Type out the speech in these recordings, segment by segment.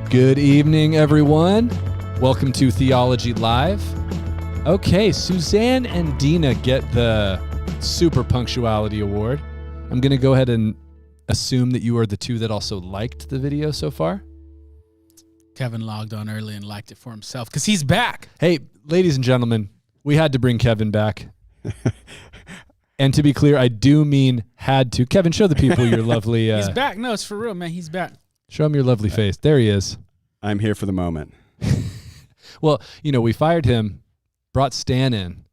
Good evening, everyone. Welcome to Theology Live. Okay, Suzanne and Dina get the Super Punctuality Award. I'm going to go ahead and assume that you are the two that also liked the video so far. Kevin logged on early and liked it for himself because he's back. Hey, ladies and gentlemen, we had to bring Kevin back. And to be clear, I do mean had to. Kevin, show the people your lovely... He's back. No, it's for real, man. He's back. Show him your lovely face. There he is. I'm here for the moment. Well, you know, we fired him, brought Stan in.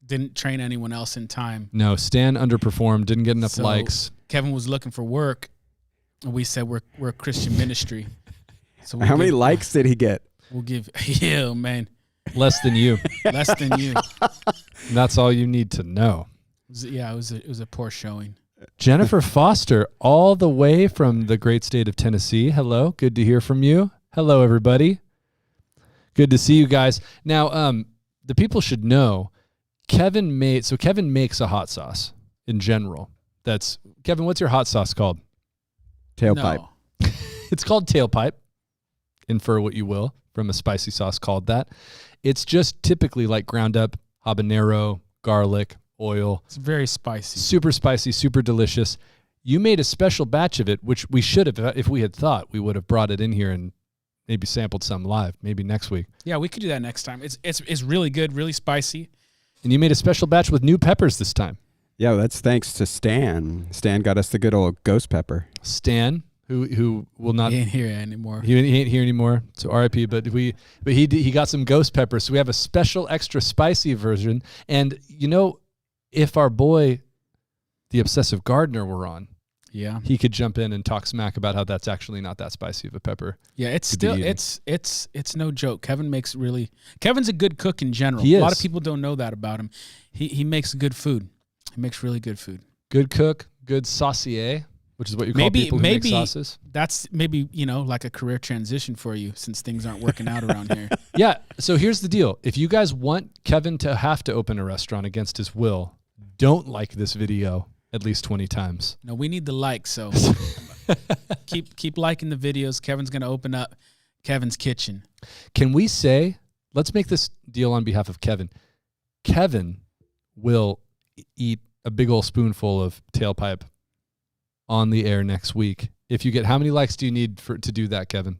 Didn't train anyone else in time. No, Stan underperformed, didn't get enough likes. Kevin was looking for work, and we said we're a Christian ministry. So How many likes did he get? We'll give, yeah, man. Less than you. Less than you. And that's all you need to know. It was a poor showing. Jennifer Foster, all the way from the great state of Tennessee. Hello, good to hear from you. Hello, everybody. Good to see you guys. Now, the people should know, Kevin makes a hot sauce in general. Kevin, what's your hot sauce called? Tailpipe. No. It's called Tailpipe. Infer what you will from a spicy sauce called that. It's just typically like ground up habanero, garlic, oil. It's very spicy. Super spicy, super delicious. You made a special batch of it, which we should have, if we had thought, we would have brought it in here and maybe sampled some live, maybe next week. Yeah, we could do that next time. It's really good, really spicy. And you made a special batch with new peppers this time. Yeah, that's thanks to Stan. Stan got us the good old ghost pepper. Stan, who will not... He ain't here anymore. He ain't here anymore, so RIP, but he got some ghost peppers, so we have a special extra spicy version. And, you know, if our boy, the obsessive gardener, were on, yeah, he could jump in and talk smack about how that's actually not that spicy of a pepper. Yeah, it's no joke. Kevin's a good cook in general. He is. A lot of people don't know that about him. He makes good food. He makes really good food. Good cook, good saucier, which is what you call people who make sauces. That's maybe, like a career transition for you since things aren't working out around here. Yeah, so here's the deal. If you guys want Kevin to have to open a restaurant against his will, don't like this video at least 20 times. No, we need the likes, so keep liking the videos. Kevin's going to open up Kevin's Kitchen. Can we say, let's make this deal on behalf of Kevin. Kevin will eat a big old spoonful of Tailpipe on the air next week. If you get, how many likes do you need to do that, Kevin?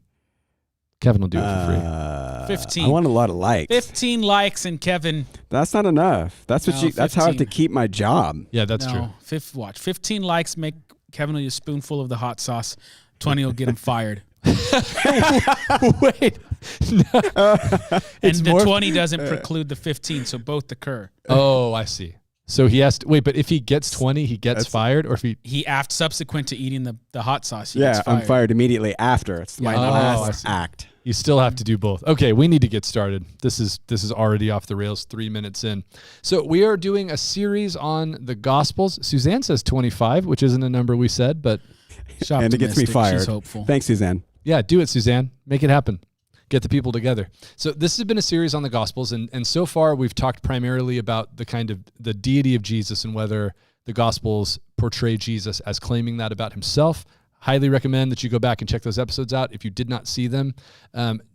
Kevin will do it for free. 15. I want a lot of likes. 15 likes and Kevin. That's not enough. That's how I have to keep my job. Yeah, that's true. 15 likes make Kevin eat a spoonful of the hot sauce. 20 will get him fired. Wait. No. And the 20 doesn't preclude the 15, so both occur. Oh, I see. So he has to wait, but if he gets 20, he gets fired, or if he subsequent to eating the hot sauce, he gets fired. I'm fired immediately after. It's my last act. You still have to do both. Okay, we need to get started. This is already off the rails 3 minutes in. So we are doing a series on the Gospels. Suzanne says 25, which isn't a number we said, but and it gets me fired. She's hopeful. Thanks, Suzanne. Yeah, do it, Suzanne. Make it happen. Get the people together. So this has been a series on the Gospels, and so far we've talked primarily about the deity of Jesus and whether the Gospels portray Jesus as claiming that about himself. Highly recommend that you go back and check those episodes out if you did not see them.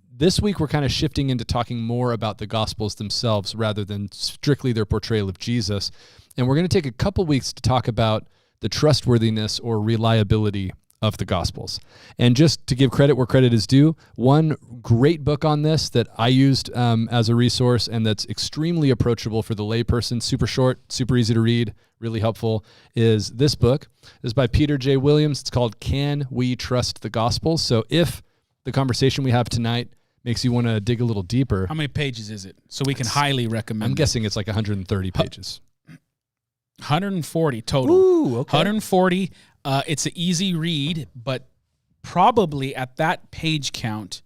This week we're kind of shifting into talking more about the Gospels themselves rather than strictly their portrayal of Jesus. And we're going to take a couple weeks to talk about the trustworthiness or reliability of the Gospels. And just to give credit where credit is due, one great book on this that I used as a resource and that's extremely approachable for the layperson, super short, super easy to read, really helpful, is this book. It's by Peter J. Williams. It's called Can We Trust the Gospels? So if the conversation we have tonight makes you want to dig a little deeper. How many pages is it? So we can highly recommend I'm guessing it's like 130 pages. 140 total. Ooh, okay. 140. It's an easy read, but probably at that page count,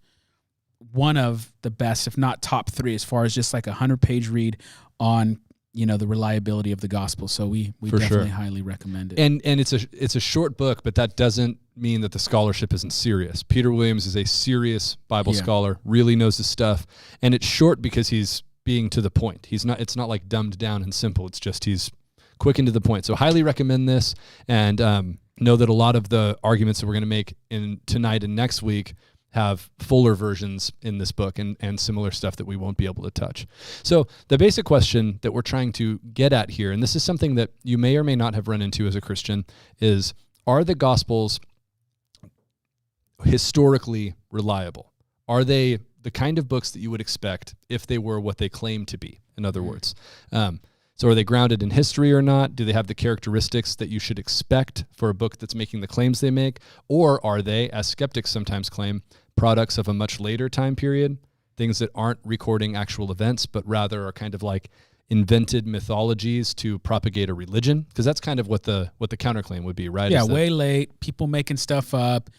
one of the best, if not top 3, as far as just like 100-page read on the reliability of the gospel. So we definitely highly recommend it. And it's a short book, but that doesn't mean that the scholarship isn't serious. Peter Williams is a serious Bible scholar, really knows his stuff, and it's short because he's being to the point. It's not like dumbed down and simple. It's just he's quick and to the point. So highly recommend this, and know that a lot of the arguments that we're going to make in tonight and next week have fuller versions in this book and similar stuff that we won't be able to touch. So the basic question that we're trying to get at here, and this is something that you may or may not have run into as a Christian, is, are the Gospels historically reliable? Are they the kind of books that you would expect if they were what they claim to be, in other words? So are they grounded in history or not? Do they have the characteristics that you should expect for a book that's making the claims they make? Or are they, as skeptics sometimes claim, products of a much later time period, things that aren't recording actual events, but rather are kind of like invented mythologies to propagate a religion? Because that's kind of what the counterclaim would be, right? Yeah, way late, people making stuff up.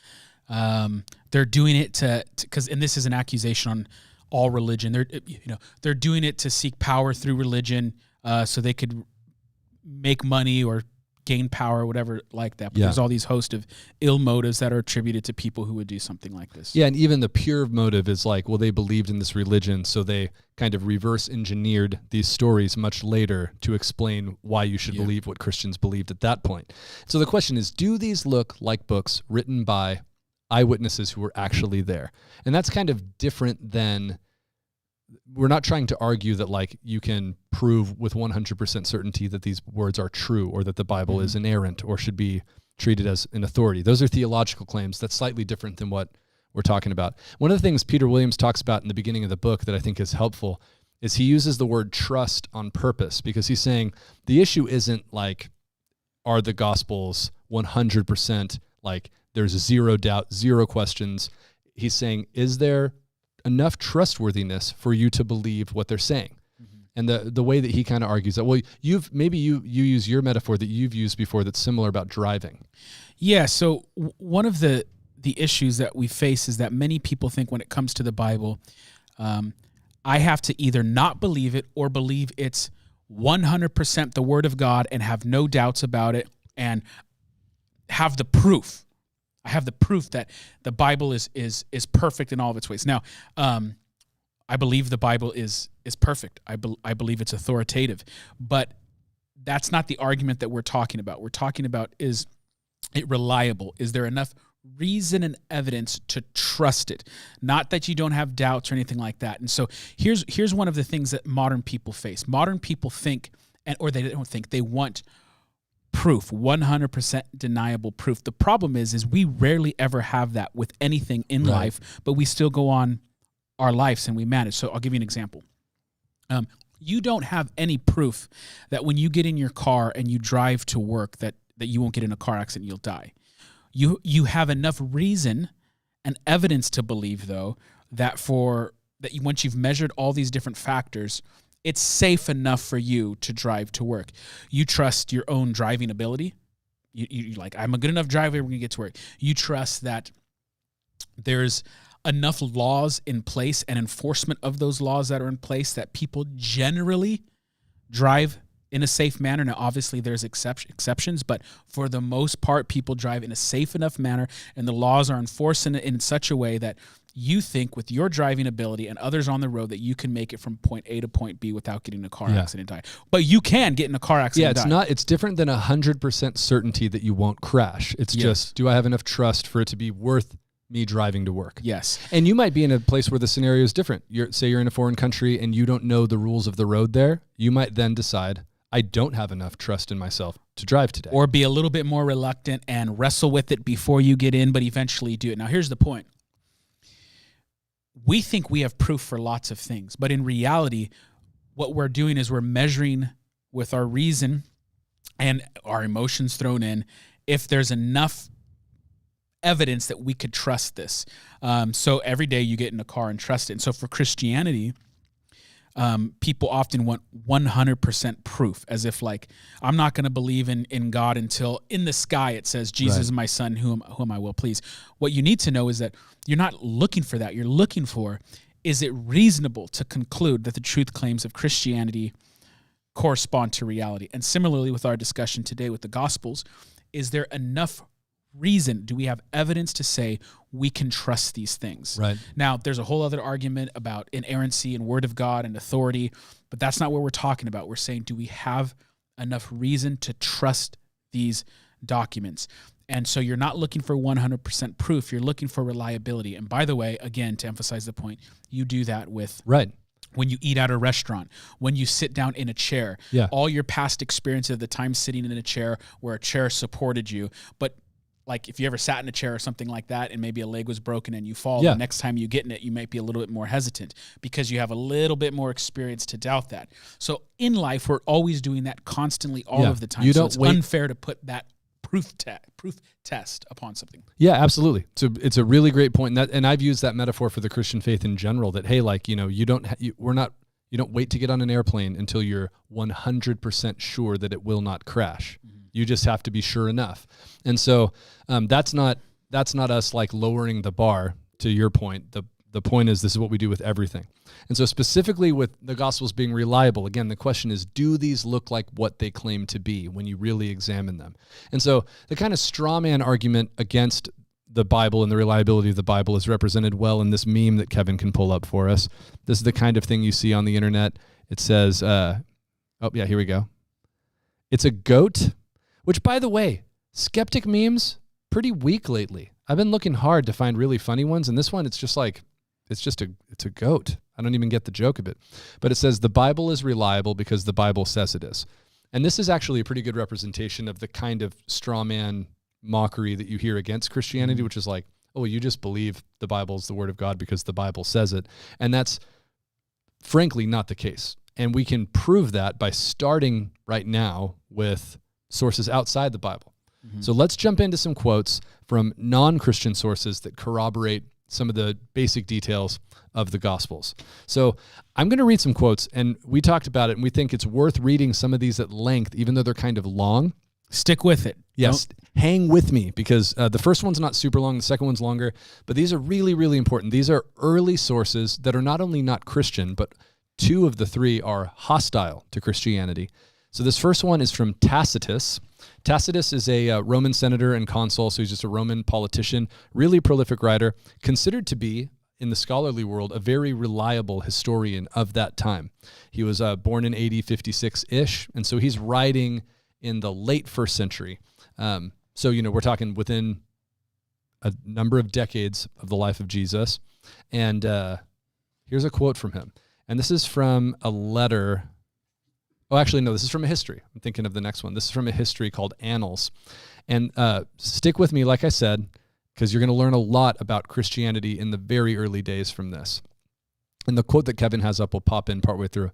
They're doing it because, and this is an accusation on all religion. They're doing it to seek power through religion, so they could make money or gain power or whatever like that. But there's all these host of ill motives that are attributed to people who would do something like this. Yeah, and even the pure motive is like, well, they believed in this religion, so they kind of reverse engineered these stories much later to explain why you should believe what Christians believed at that point. So the question is, do these look like books written by eyewitnesses who were actually there? And that's kind of different than, we're not trying to argue that like you can prove with 100% certainty that these words are true or that the Bible is inerrant or should be treated as an authority. Those are theological claims. That's slightly different than what we're talking about. One of the things Peter Williams talks about in the beginning of the book that I think is helpful is he uses the word trust on purpose, because he's saying the issue isn't like, are the Gospels 100% like there's zero doubt, zero questions. He's saying, is there enough trustworthiness for you to believe what they're saying? And the way that he kind of argues that, well, you use your metaphor that you've used before that's similar about driving. Yeah, so one of the issues that we face is that many people think when it comes to the Bible, I have to either not believe it or believe it's 100% the Word of God and have no doubts about it and have the proof. I have the proof that the Bible is perfect in all of its ways. Now, I believe the Bible is perfect. I believe it's authoritative, but that's not the argument that we're talking about. We're talking about, is it reliable? Is there enough reason and evidence to trust it? Not that you don't have doubts or anything like that. And so here's one of the things that modern people face. Modern people think, or they don't think, they want proof, 100% deniable proof. The problem is we rarely ever have that with anything in life, but we still go on our lives and we manage. So I'll give you an example. You don't have any proof that when you get in your car and you drive to work that you won't get in a car accident, you'll die. You have enough reason and evidence to believe, though, that once you've measured all these different factors, it's safe enough for you to drive to work. You trust your own driving ability. You like, I'm a good enough driver, we're going to get to work. You trust that there's enough laws in place and enforcement of those laws that are in place that people generally drive in a safe manner. Now, obviously, there's exceptions, but for the most part, people drive in a safe enough manner, and the laws are enforced in such a way that you think with your driving ability and others on the road that you can make it from point A to point B without getting in a car accident and die. But you can get in a car accident and die. It's different than 100% certainty that you won't crash. It's just, do I have enough trust for it to be worth me driving to work? Yes. And you might be in a place where the scenario is different. Say you're in a foreign country and you don't know the rules of the road there. You might then decide, I don't have enough trust in myself to drive today. Or be a little bit more reluctant and wrestle with it before you get in, but eventually do it. Now, here's the point. We think we have proof for lots of things, but in reality, what we're doing is we're measuring with our reason and our emotions thrown in if there's enough evidence that we could trust this. So every day you get in a car and trust it. And so for Christianity, people often want 100% proof, as if like, I'm not going to believe in God until in the sky it says, Jesus is my son, whom I will please. What you need to know is that you're not looking for that. You're looking for, is it reasonable to conclude that the truth claims of Christianity correspond to reality? And similarly with our discussion today with the Gospels, is there enough reason? Do we have evidence to say we can trust these things? Right. Now, there's a whole other argument about inerrancy and Word of God and authority, but that's not what we're talking about. We're saying, do we have enough reason to trust these documents? And so you're not looking for 100% proof. You're looking for reliability. And by the way, again, to emphasize the point, you do that with Right. when you eat at a restaurant, when you sit down in a chair, Yeah. all your past experience of the time sitting in a chair where a chair supported you. But like if you ever sat in a chair or something like that and maybe a leg was broken and you fall, Yeah. the next time you get in it, you might be a little bit more hesitant because you have a little bit more experience to doubt that. So in life, we're always doing that constantly all Yeah. of the time. You So don't it's wait- unfair to put that proof test upon something. Yeah, absolutely. So it's a really great point, and I've used that metaphor for the Christian faith in general. That hey, like you don't wait to get on an airplane until you're 100% sure that it will not crash. You just have to be sure enough. And so that's not us like lowering the bar. To your point, the point is this is what we do with everything. And so specifically with the Gospels being reliable, again, the question is, do these look like what they claim to be when you really examine them? And so the kind of straw man argument against the Bible and the reliability of the Bible is represented well in this meme that Kevin can pull up for us. This is the kind of thing you see on the internet. It says, here we go. It's a goat, which, by the way, skeptic memes, pretty weak lately. I've been looking hard to find really funny ones, and this one, it's a goat. I don't even get the joke of it. But it says, the Bible is reliable because the Bible says it is. And this is actually a pretty good representation of the kind of straw man mockery that you hear against Christianity, which is like, oh, you just believe the Bible is the word of God because the Bible says it. And that's frankly not the case. And we can prove that by starting right now with sources outside the Bible. So let's jump into some quotes from non-Christian sources that corroborate some of the basic details of the Gospels. So I'm going to read some quotes, and we talked about it, and we think it's worth reading some of these at length, even though they're kind of long. Stick with it. Yes, hang with me, because the first one's not super long, the second one's longer, but these are really, really important. These are early sources that are not only not Christian, but two of the three are hostile to Christianity. So this first one is from Tacitus. Tacitus is a Roman senator and consul, so he's just a Roman politician, really prolific writer, considered to be, in the scholarly world, a very reliable historian of that time. He was born in AD 56-ish, and so he's writing in the late first century. So, we're talking within a number of decades of the life of Jesus. And here's a quote from him. And this is from a letter. Oh, actually, no, this is from a history. I'm thinking of the next one. This is from a history called Annals. And stick with me, like I said, because you're going to learn a lot about Christianity in the very early days from this. And the quote that Kevin has up will pop in partway through.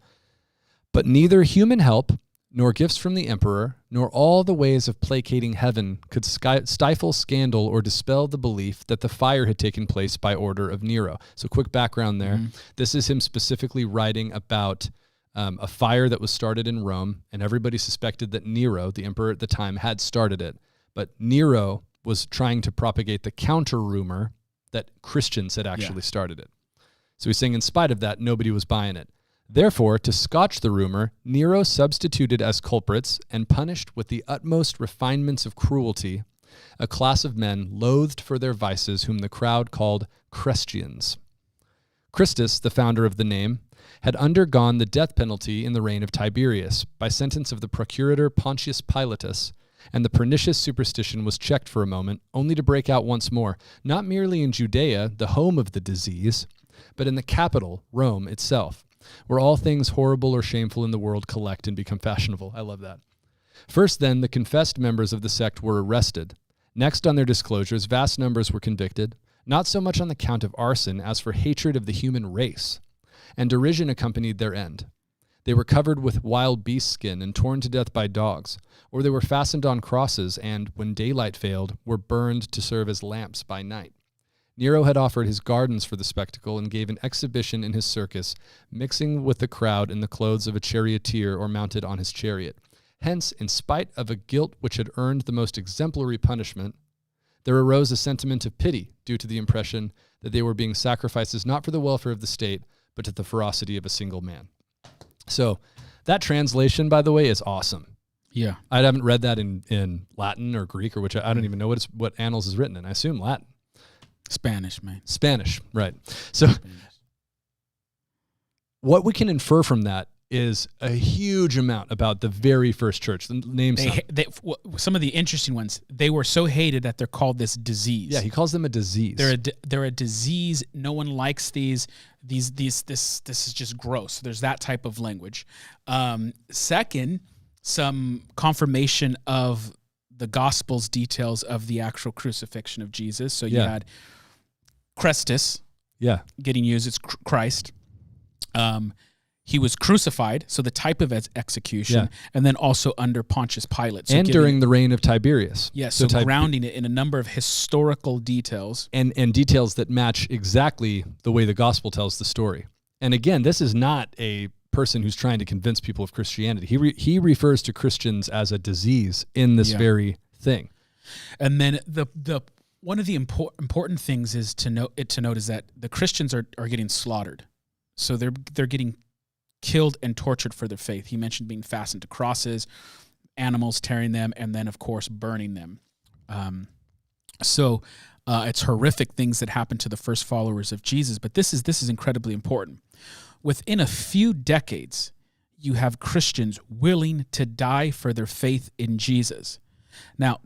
But neither human help, nor gifts from the emperor, nor all the ways of placating heaven could stifle scandal or dispel the belief that the fire had taken place by order of Nero. So quick background there. This is him specifically writing about a fire that was started in Rome, and everybody suspected that Nero, the emperor at the time, had started it. But Nero was trying to propagate the counter rumor that Christians had actually started it. So he's saying in spite of that, nobody was buying it. Therefore, to scotch the rumor, Nero substituted as culprits and punished with the utmost refinements of cruelty a class of men loathed for their vices whom the crowd called Christians. Christus, the founder of the name, had undergone the death penalty in the reign of Tiberius by sentence of the procurator Pontius Pilatus, and the pernicious superstition was checked for a moment, only to break out once more, not merely in Judea, the home of the disease, but in the capital, Rome itself, where all things horrible or shameful in the world collect and become fashionable. I love that. First, then, the confessed members of the sect were arrested. Next, on their disclosures, vast numbers were convicted, not so much on the count of arson as for hatred of the human race, and derision accompanied their end. They were covered with wild beast skin and torn to death by dogs, or they were fastened on crosses and, when daylight failed, were burned to serve as lamps by night. Nero had offered his gardens for the spectacle and gave an exhibition in his circus, mixing with the crowd in the clothes of a charioteer or mounted on his chariot. Hence, in spite of a guilt which had earned the most exemplary punishment, there arose a sentiment of pity due to the impression that they were being sacrifices not for the welfare of the state, but to the ferocity of a single man. So that translation, by the way, is awesome. Yeah. I haven't read that in Latin or Greek, or which I don't even know what Annals is written in. I assume Latin. Spanish, man. Spanish, right. So what we can infer from that is a huge amount about the very first church. Name some of the interesting ones. They were so hated that they're called this disease. Yeah, he calls them a disease. They're a disease. No one likes these. This is just gross. There's that type of language. Second, some confirmation of the Gospels details of the actual crucifixion of Jesus. So you had Christus getting used. It's Christ. He was crucified, so the type of execution, and then also under Pontius Pilate. So and during the reign of Tiberius. Yes, so grounding it in a number of historical details. And details that match exactly the way the gospel tells the story. And again, this is not a person who's trying to convince people of Christianity. He refers to Christians as a disease in this very thing. And then the one of the important things is to note is that the Christians are getting slaughtered. So they're getting killed and tortured for their faith. He mentioned being fastened to crosses, animals tearing them, and then, of course, burning them. So it's horrific things that happen to the first followers of Jesus. But this is incredibly important. Within a few decades, you have Christians willing to die for their faith in Jesus. Now,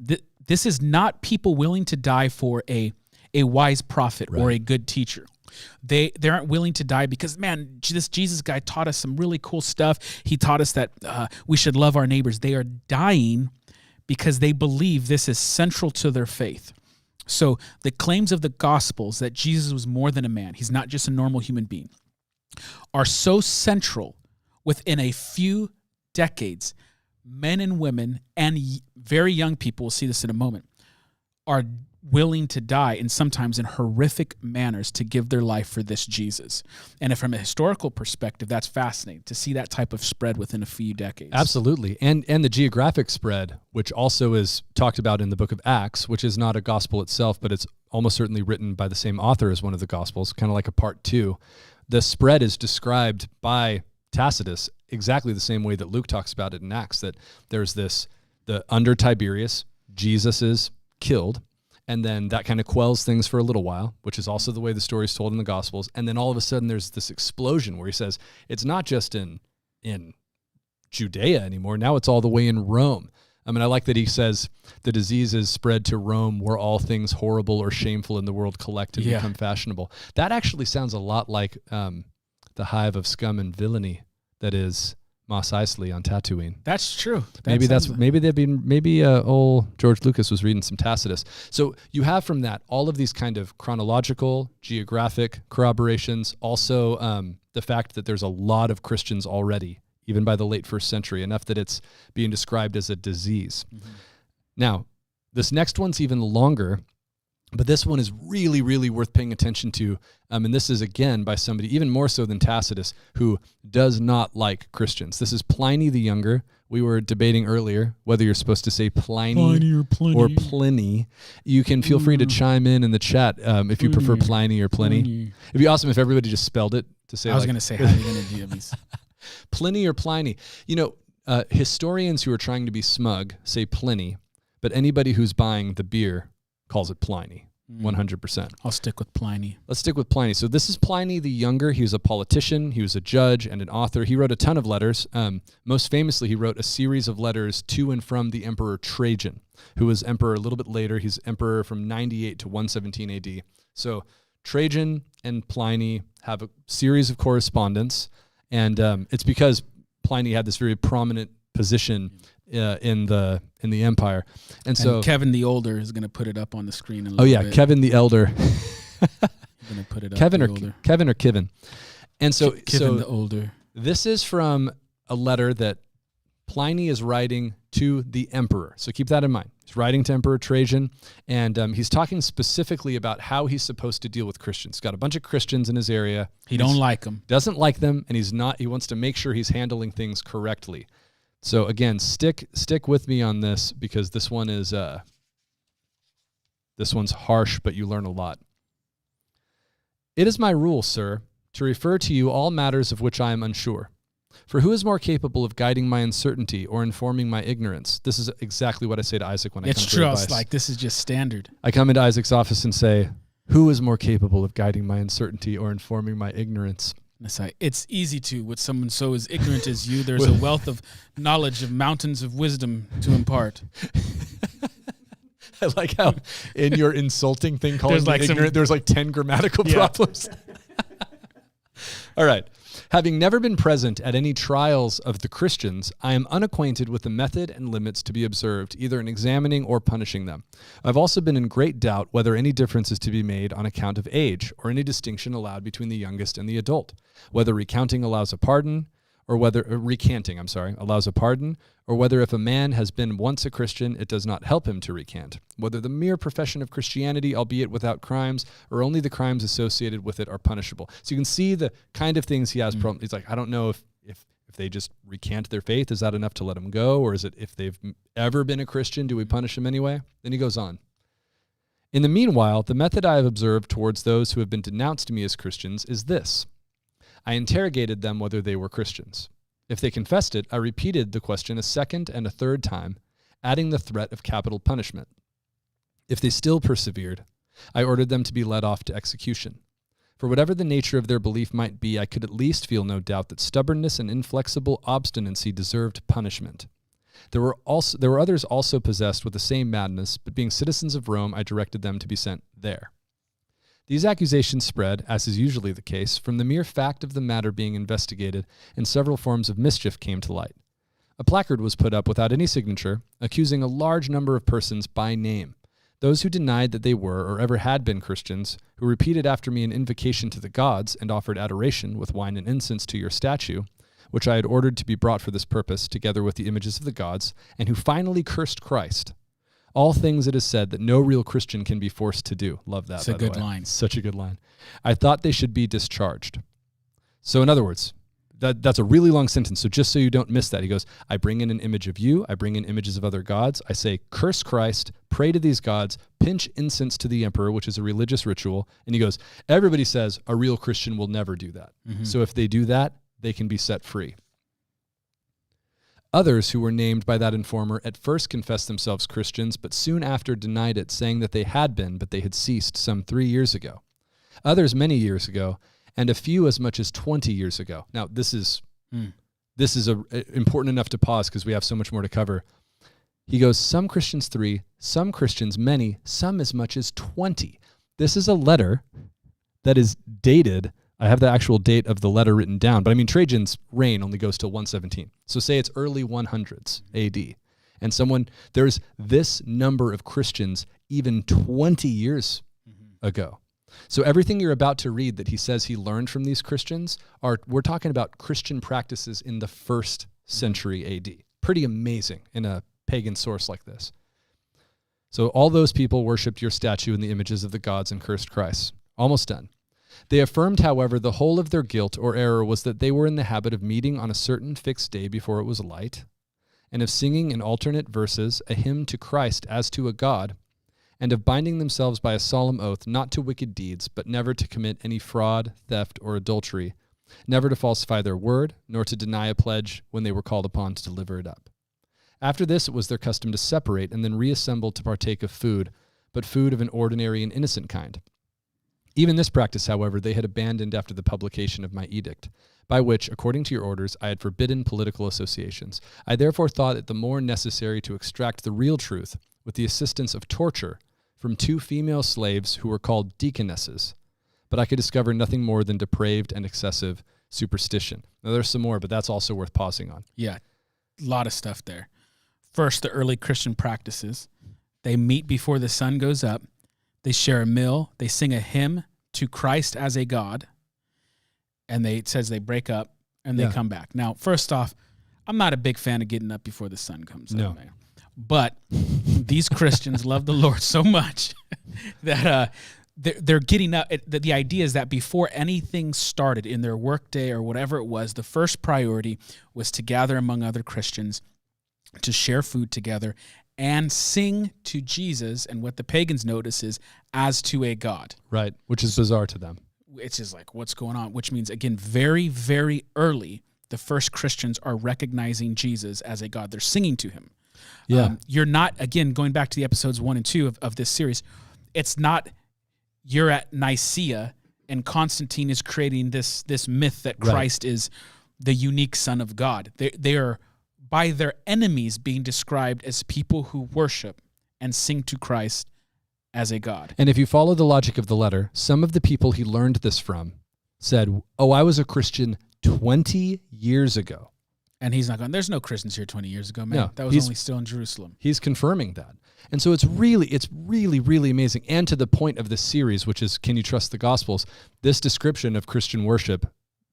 this is not people willing to die for a wise prophet or a good teacher. They aren't willing to die because, man, this Jesus guy taught us some really cool stuff. He taught us that we should love our neighbors. They are dying because they believe this is central to their faith. So the claims of the Gospels that Jesus was more than a man, he's not just a normal human being, are so central within a few decades. Men and women and very young people, we'll see this in a moment, are willing to die, and sometimes in horrific manners, to give their life for this Jesus. And from a historical perspective, that's fascinating to see that type of spread within a few decades. Absolutely. And the geographic spread, which also is talked about in the book of Acts, which is not a gospel itself, but it's almost certainly written by the same author as one of the gospels, kind of like a part 2. The spread is described by Tacitus exactly the same way that Luke talks about it in Acts, that there's under Tiberius, Jesus is killed, and then that kind of quells things for a little while, which is also the way the story is told in the Gospels. And then all of a sudden there's this explosion where he says, it's not just in Judea anymore. Now it's all the way in Rome. I mean, I like that he says the disease is spread to Rome where all things horrible or shameful in the world collect and become fashionable. That actually sounds a lot like the hive of scum and villainy that is Mos Eisley on Tatooine. That's true. Maybe old George Lucas was reading some Tacitus. So you have from that all of these kind of chronological, geographic corroborations. Also, the fact that there's a lot of Christians already, even by the late 1st century, enough that it's being described as a disease. Mm-hmm. Now, this next one's even longer, but this one is really, really worth paying attention to. And this is, again, by somebody even more so than Tacitus, who does not like Christians. This is Pliny the Younger. We were debating earlier whether you're supposed to say Pliny or Pliny. You can feel free to chime in the chat if you prefer Pliny or Pliny. It'd be awesome if everybody just spelled it to say. I was going to say, how are you going to do these? Pliny or Pliny. You know, historians who are trying to be smug say Pliny, but anybody who's buying the beer calls it Pliny, 100%. I'll stick with Pliny. Let's stick with Pliny. So this is Pliny the Younger. He was a politician. He was a judge and an author. He wrote a ton of letters. Most famously, he wrote a series of letters to and from the Emperor Trajan, who was emperor a little bit later. He's emperor from 98 to 117 AD. So Trajan and Pliny have a series of correspondence, and it's because Pliny had this very prominent position in the empire, and so Kevin the Older is going to put it up on the screen. In a little bit. Kevin the Elder. Going to put it up. Kevin or Kivin, and so Kevin the Older. This is from a letter that Pliny is writing to the emperor. So keep that in mind. He's writing to Emperor Trajan, and he's talking specifically about how he's supposed to deal with Christians. He's got a bunch of Christians in his area. He don't like them. Doesn't like them, and he wants to make sure he's handling things correctly. So again, stick with me on this, because this one is this one's harsh, but you learn a lot. It is my rule, sir, to refer to you all matters of which I am unsure. For who is more capable of guiding my uncertainty or informing my ignorance? This is exactly what I say to Isaac when I come for advice. It's like this is just standard. I come into Isaac's office and say, who is more capable of guiding my uncertainty or informing my ignorance? It's easy to, with someone so as ignorant as you, there's a wealth of knowledge of mountains of wisdom to impart. I like how in your insulting thing calling There's me like ignorant, there's like 10 grammatical problems. All right. Having never been present at any trials of the Christians, I am unacquainted with the method and limits to be observed, either in examining or punishing them. I've also been in great doubt whether any difference is to be made on account of age, or any distinction allowed between the youngest and the adult, whether recanting allows a pardon, or whether allows a pardon, or whether if a man has been once a Christian, it does not help him to recant, whether the mere profession of Christianity, albeit without crimes, or only the crimes associated with it are punishable. So you can see the kind of things he has problems. He's like, I don't know if they just recant their faith, is that enough to let them go? Or is it if they've ever been a Christian, do we punish them anyway? Then he goes on. In the meanwhile, the method I have observed towards those who have been denounced to me as Christians is this. I interrogated them whether they were Christians. If they confessed it, I repeated the question a second and a third time, adding the threat of capital punishment. If they still persevered, I ordered them to be led off to execution. For whatever the nature of their belief might be, I could at least feel no doubt that stubbornness and inflexible obstinacy deserved punishment. There were others also possessed with the same madness, but being citizens of Rome, I directed them to be sent there. These accusations spread, as is usually the case, from the mere fact of the matter being investigated, and several forms of mischief came to light. A placard was put up without any signature, accusing a large number of persons by name. Those who denied that they were or ever had been Christians, who repeated after me an invocation to the gods and offered adoration with wine and incense to your statue, which I had ordered to be brought for this purpose, together with the images of the gods, and who finally cursed Christ. All things it is said that no real Christian can be forced to do. Love that. It's a good line. Such a good line. I thought they should be discharged. So in other words, that's a really long sentence. So just so you don't miss that, he goes, I bring in an image of you. I bring in images of other gods. I say, curse Christ, pray to these gods, pinch incense to the emperor, which is a religious ritual. And he goes, everybody says a real Christian will never do that. Mm-hmm. So if they do that, they can be set free. Others who were named by that informer at first confessed themselves Christians, but soon after denied it, saying that they had been, but they had ceased some 3 years ago. Others many years ago, and a few as much as 20 years ago. Now, this is important enough to pause because we have so much more to cover. He goes, some Christians 3, some Christians many, some as much as 20. This is a letter that is dated. I have the actual date of the letter written down, but I mean, Trajan's reign only goes till 117. So say it's early 100s AD. And there's this number of Christians even 20 years ago. So everything you're about to read that he says he learned from these Christians, we're talking about Christian practices in the 1st century AD. Pretty amazing in a pagan source like this. So all those people worshipped your statue and the images of the gods and cursed Christ. Almost done. They affirmed, however, the whole of their guilt or error was that they were in the habit of meeting on a certain fixed day before it was light, and of singing in alternate verses a hymn to Christ as to a god, and of binding themselves by a solemn oath not to wicked deeds, but never to commit any fraud, theft, or adultery, never to falsify their word, nor to deny a pledge when they were called upon to deliver it up. After this, it was their custom to separate and then reassemble to partake of food, but food of an ordinary and innocent kind. Even this practice, however, they had abandoned after the publication of my edict, by which, according to your orders, I had forbidden political associations. I therefore thought it the more necessary to extract the real truth, with the assistance of torture, from 2 female slaves who were called deaconesses, but I could discover nothing more than depraved and excessive superstition. Now, there's some more, but that's also worth pausing on. Yeah, a lot of stuff there. First, the early Christian practices. They meet before the sun goes up. They share a meal. They sing a hymn to Christ as a god. And it says they break up and they come back. Now, first off, I'm not a big fan of getting up before the sun comes up. But these Christians love the Lord so much that they're getting up. The idea is that before anything started in their workday or whatever it was, the first priority was to gather among other Christians, to share food together, and sing to Jesus, and what the pagans notice is as to a god. Right, which is bizarre to them. It's just like, what's going on? Which means, again, very, very early, the first Christians are recognizing Jesus as a god. They're singing to him. Yeah. You're not, again, going back to the episodes 1 and 2 of this series, it's not you're at Nicaea and Constantine is creating this myth that Christ is the unique Son of God. They are, by their enemies, being described as people who worship and sing to Christ as a God. And if you follow the logic of the letter, some of the people he learned this from said, "Oh, I was a Christian 20 years ago." And he's not going, there's no Christians here 20 years ago, man. No, that was only still in Jerusalem. He's confirming that. And so it's really, really amazing. And to the point of this series, which is, can you trust the Gospels? This description of Christian worship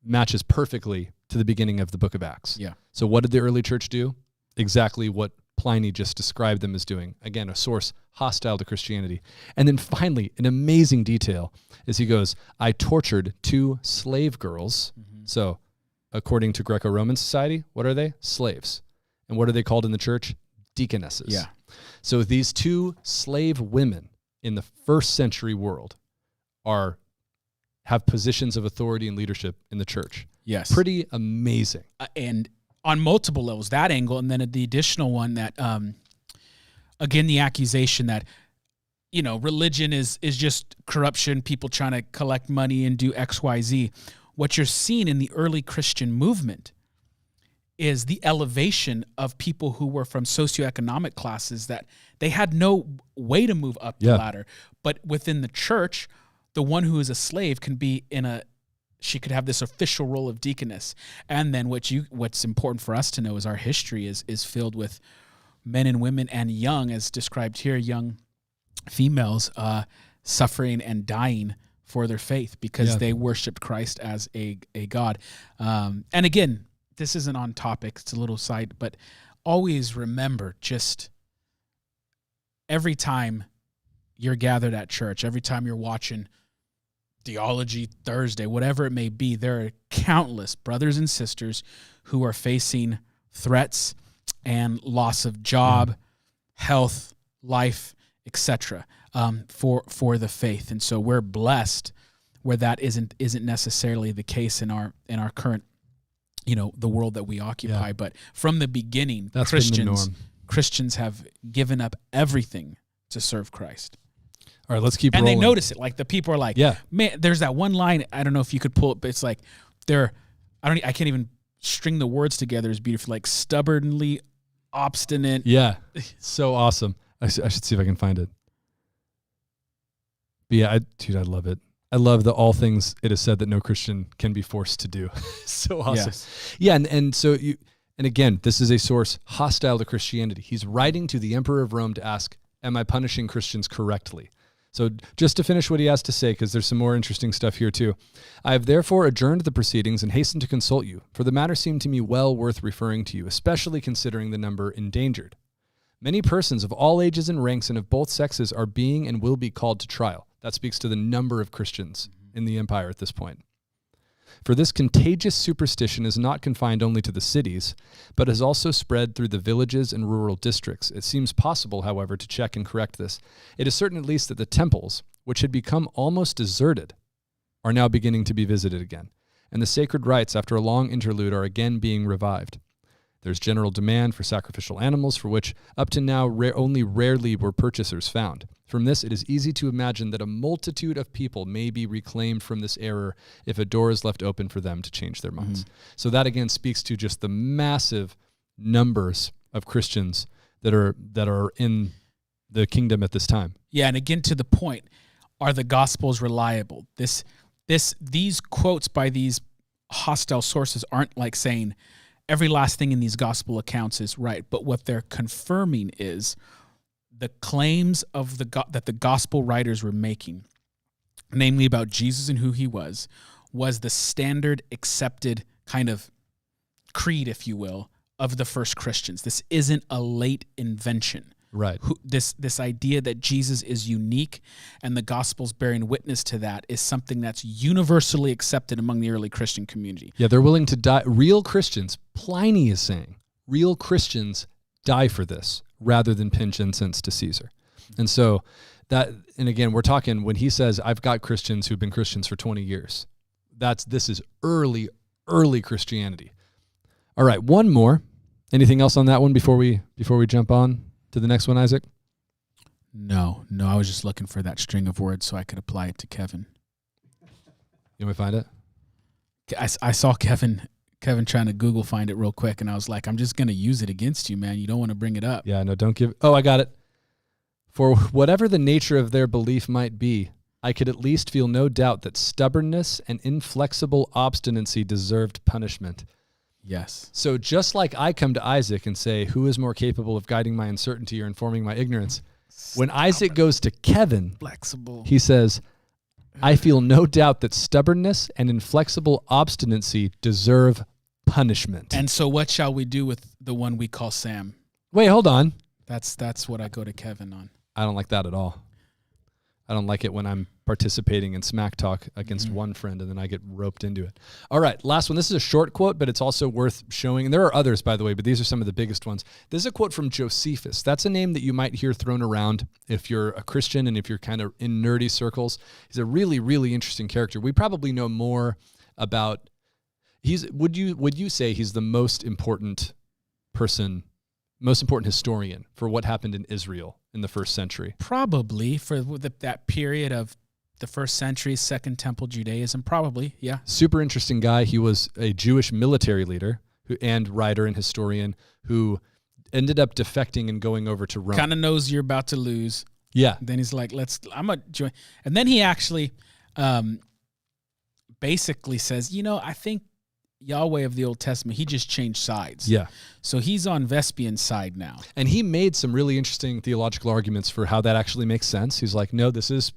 matches perfectly to the beginning of the book of Acts. Yeah. So what did the early church do? Exactly what Pliny just described them as doing. Again, a source hostile to Christianity. And then finally, an amazing detail is he goes, "I tortured 2 slave girls." Mm-hmm. So according to Greco-Roman society, what are they? Slaves. And what are they called in the church? Deaconesses. Yeah. So these 2 slave women in the first century world have positions of authority and leadership in the church. Yes. Pretty amazing. And on multiple levels, that angle, and then the additional one that, again, the accusation that, religion is just corruption, people trying to collect money and do X, Y, Z. What you're seeing in the early Christian movement is the elevation of people who were from socioeconomic classes that they had no way to move up the ladder. But within the church, the one who is a slave can be she could have this official role of deaconess. And then what's important for us to know is our history is filled with men and women and young, as described here, young females suffering and dying for their faith because they worshiped Christ as a God. And again, this isn't on topic, it's a little side, but always remember, just every time you're gathered at church, every time you're watching Theology Thursday, whatever it may be, there are countless brothers and sisters who are facing threats and loss of job, health, life, etc. For the faith. And so we're blessed where that isn't necessarily the case in our current, the world that we occupy. Yeah. But from the beginning, That's been the norm. Christians have given up everything to serve Christ. All right, let's keep and rolling. they notice it. Like the people are like, man, there's that one line. I don't know if you could pull it, but it's like I can't even string the words together as beautiful. Like stubbornly obstinate. Yeah, so awesome. I should see if I can find it. But yeah, I love it. I love the all things it is said that no Christian can be forced to do. So awesome. Yes. Yeah, and so and again, this is a source hostile to Christianity. He's writing to the Emperor of Rome to ask, am I punishing Christians correctly? So just to finish what he has to say, because there's some more interesting stuff here too. I have therefore adjourned the proceedings and hastened to consult you, for the matter seemed to me well worth referring to you, especially considering the number endangered. Many persons of all ages and ranks and of both sexes are being and will be called to trial. That speaks to the number of Christians in the empire at this point. For this contagious superstition is not confined only to the cities, but has also spread through the villages and rural districts. It seems possible, however, to check and correct this. It is certain at least that the temples, which had become almost deserted, are now beginning to be visited again, and the sacred rites, after a long interlude, are again being revived. There's general demand for sacrificial animals, for which up to now only rarely were purchasers found. From this, it is easy to imagine that a multitude of people may be reclaimed from this error if a door is left open for them to change their minds. So that again speaks to just the massive numbers of Christians that are in the kingdom at this time. Yeah, and again to the point, are the Gospels reliable? These quotes by these hostile sources aren't like saying every last thing in these gospel accounts is right, but what they're confirming is the claims of that the gospel writers were making, namely about Jesus and who he was the standard accepted kind of creed, if you will, of the first Christians. This isn't a late invention. Right. This idea that Jesus is unique and the gospel's bearing witness to that is something that's universally accepted among the early Christian community. Yeah, they're willing to die. Real Christians, Pliny is saying, real Christians die for this rather than pinch incense to Caesar. And so and again, we're talking when he says, I've got Christians who've been Christians for 20 years. This is early Christianity. All right, one more. Anything else on that one before we jump on to the next one, Isaac? No, I was just looking for that string of words so I could apply it to Kevin. You want me to find it? I saw Kevin trying to Google find it real quick, and I was like, I'm just going to use it against you, man. You don't want to bring it up. Yeah, no, don't give. Oh, I got it. For whatever the nature of their belief might be, I could at least feel no doubt that stubbornness and inflexible obstinacy deserved punishment. Yes. So just like I come to Isaac and say, who is more capable of guiding my uncertainty or informing my ignorance? When Isaac goes to Kevin, Flexible. he says, I feel no doubt that stubbornness and inflexible obstinacy deserve punishment. And so what shall we do with the one we call Sam? Wait, hold on. That's what I go to Kevin on. I don't like that at all. I don't like it when I'm participating in smack talk against one friend and then I get roped into it. All right, last one. This is a short quote, but it's also worth showing. And there are others, by the way, but these are some of the biggest ones. This is a quote from Josephus. That's a name that you might hear thrown around if you're a Christian and if you're kind of in nerdy circles. He's a really, really interesting character. We probably know more about. Would you say he's the most important person, most important historian for what happened in Israel in the first century? Probably for that period of the first century, Second Temple Judaism. Probably, yeah. Super interesting guy. He was a Jewish military leader and writer and historian who ended up defecting and going over to Rome. Kind of knows you're about to lose. Yeah. Then he's like, I'm going to join. And then he actually basically says, I think Yahweh of the Old Testament, he just changed sides. Yeah. So he's on Vespian's side now. And he made some really interesting theological arguments for how that actually makes sense. He's like, no, this is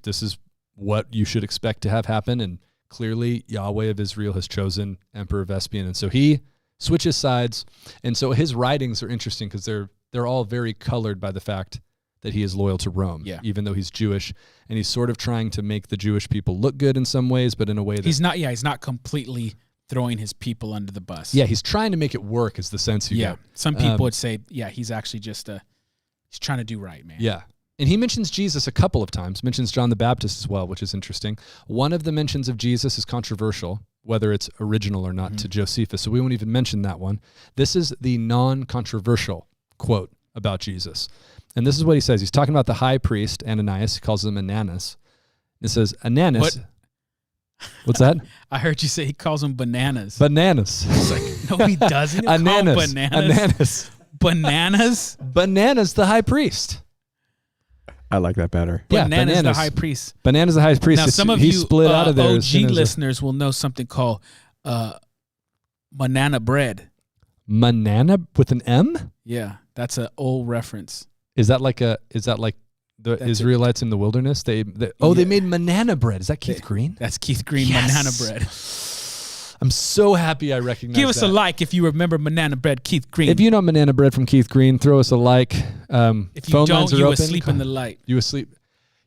what you should expect to have happen. And clearly Yahweh of Israel has chosen Emperor Vespian. And so he switches sides. And so his writings are interesting because they're all very colored by the fact that he is loyal to Rome, even though he's Jewish. And he's sort of trying to make the Jewish people look good in some ways, but in a way that... He's not completely throwing his people under the bus. Yeah, he's trying to make it work is the sense you get. Some people would say, he's actually just he's trying to do right, man. Yeah. And he mentions Jesus a couple of times, mentions John the Baptist as well, which is interesting. One of the mentions of Jesus is controversial, whether it's original or not to Josephus, so we won't even mention that one. This is the non-controversial quote about Jesus. And this is what he says. He's talking about the high priest, Ananias. He calls him Ananus. It says, Ananus... What's that? I heard you say he calls them bananas. Bananas. It's like, no, he doesn't. Ananas. Bananas. Bananas. Bananas, the high priest. I like that better. Bananas, the high priest. Bananas, the high priest. Now, some of he you split out of there OG listeners will know something called banana bread. Manana with an M? Yeah, that's an old reference. Is that like the that's Israelites in the wilderness? They made manana bread. Is that Keith Green? That's Keith Green, banana bread. I'm so happy I recognize Give us a like if you remember banana bread, Keith Green. If you know banana bread from Keith Green, throw us a like. If you don't, you asleep in the light. You asleep.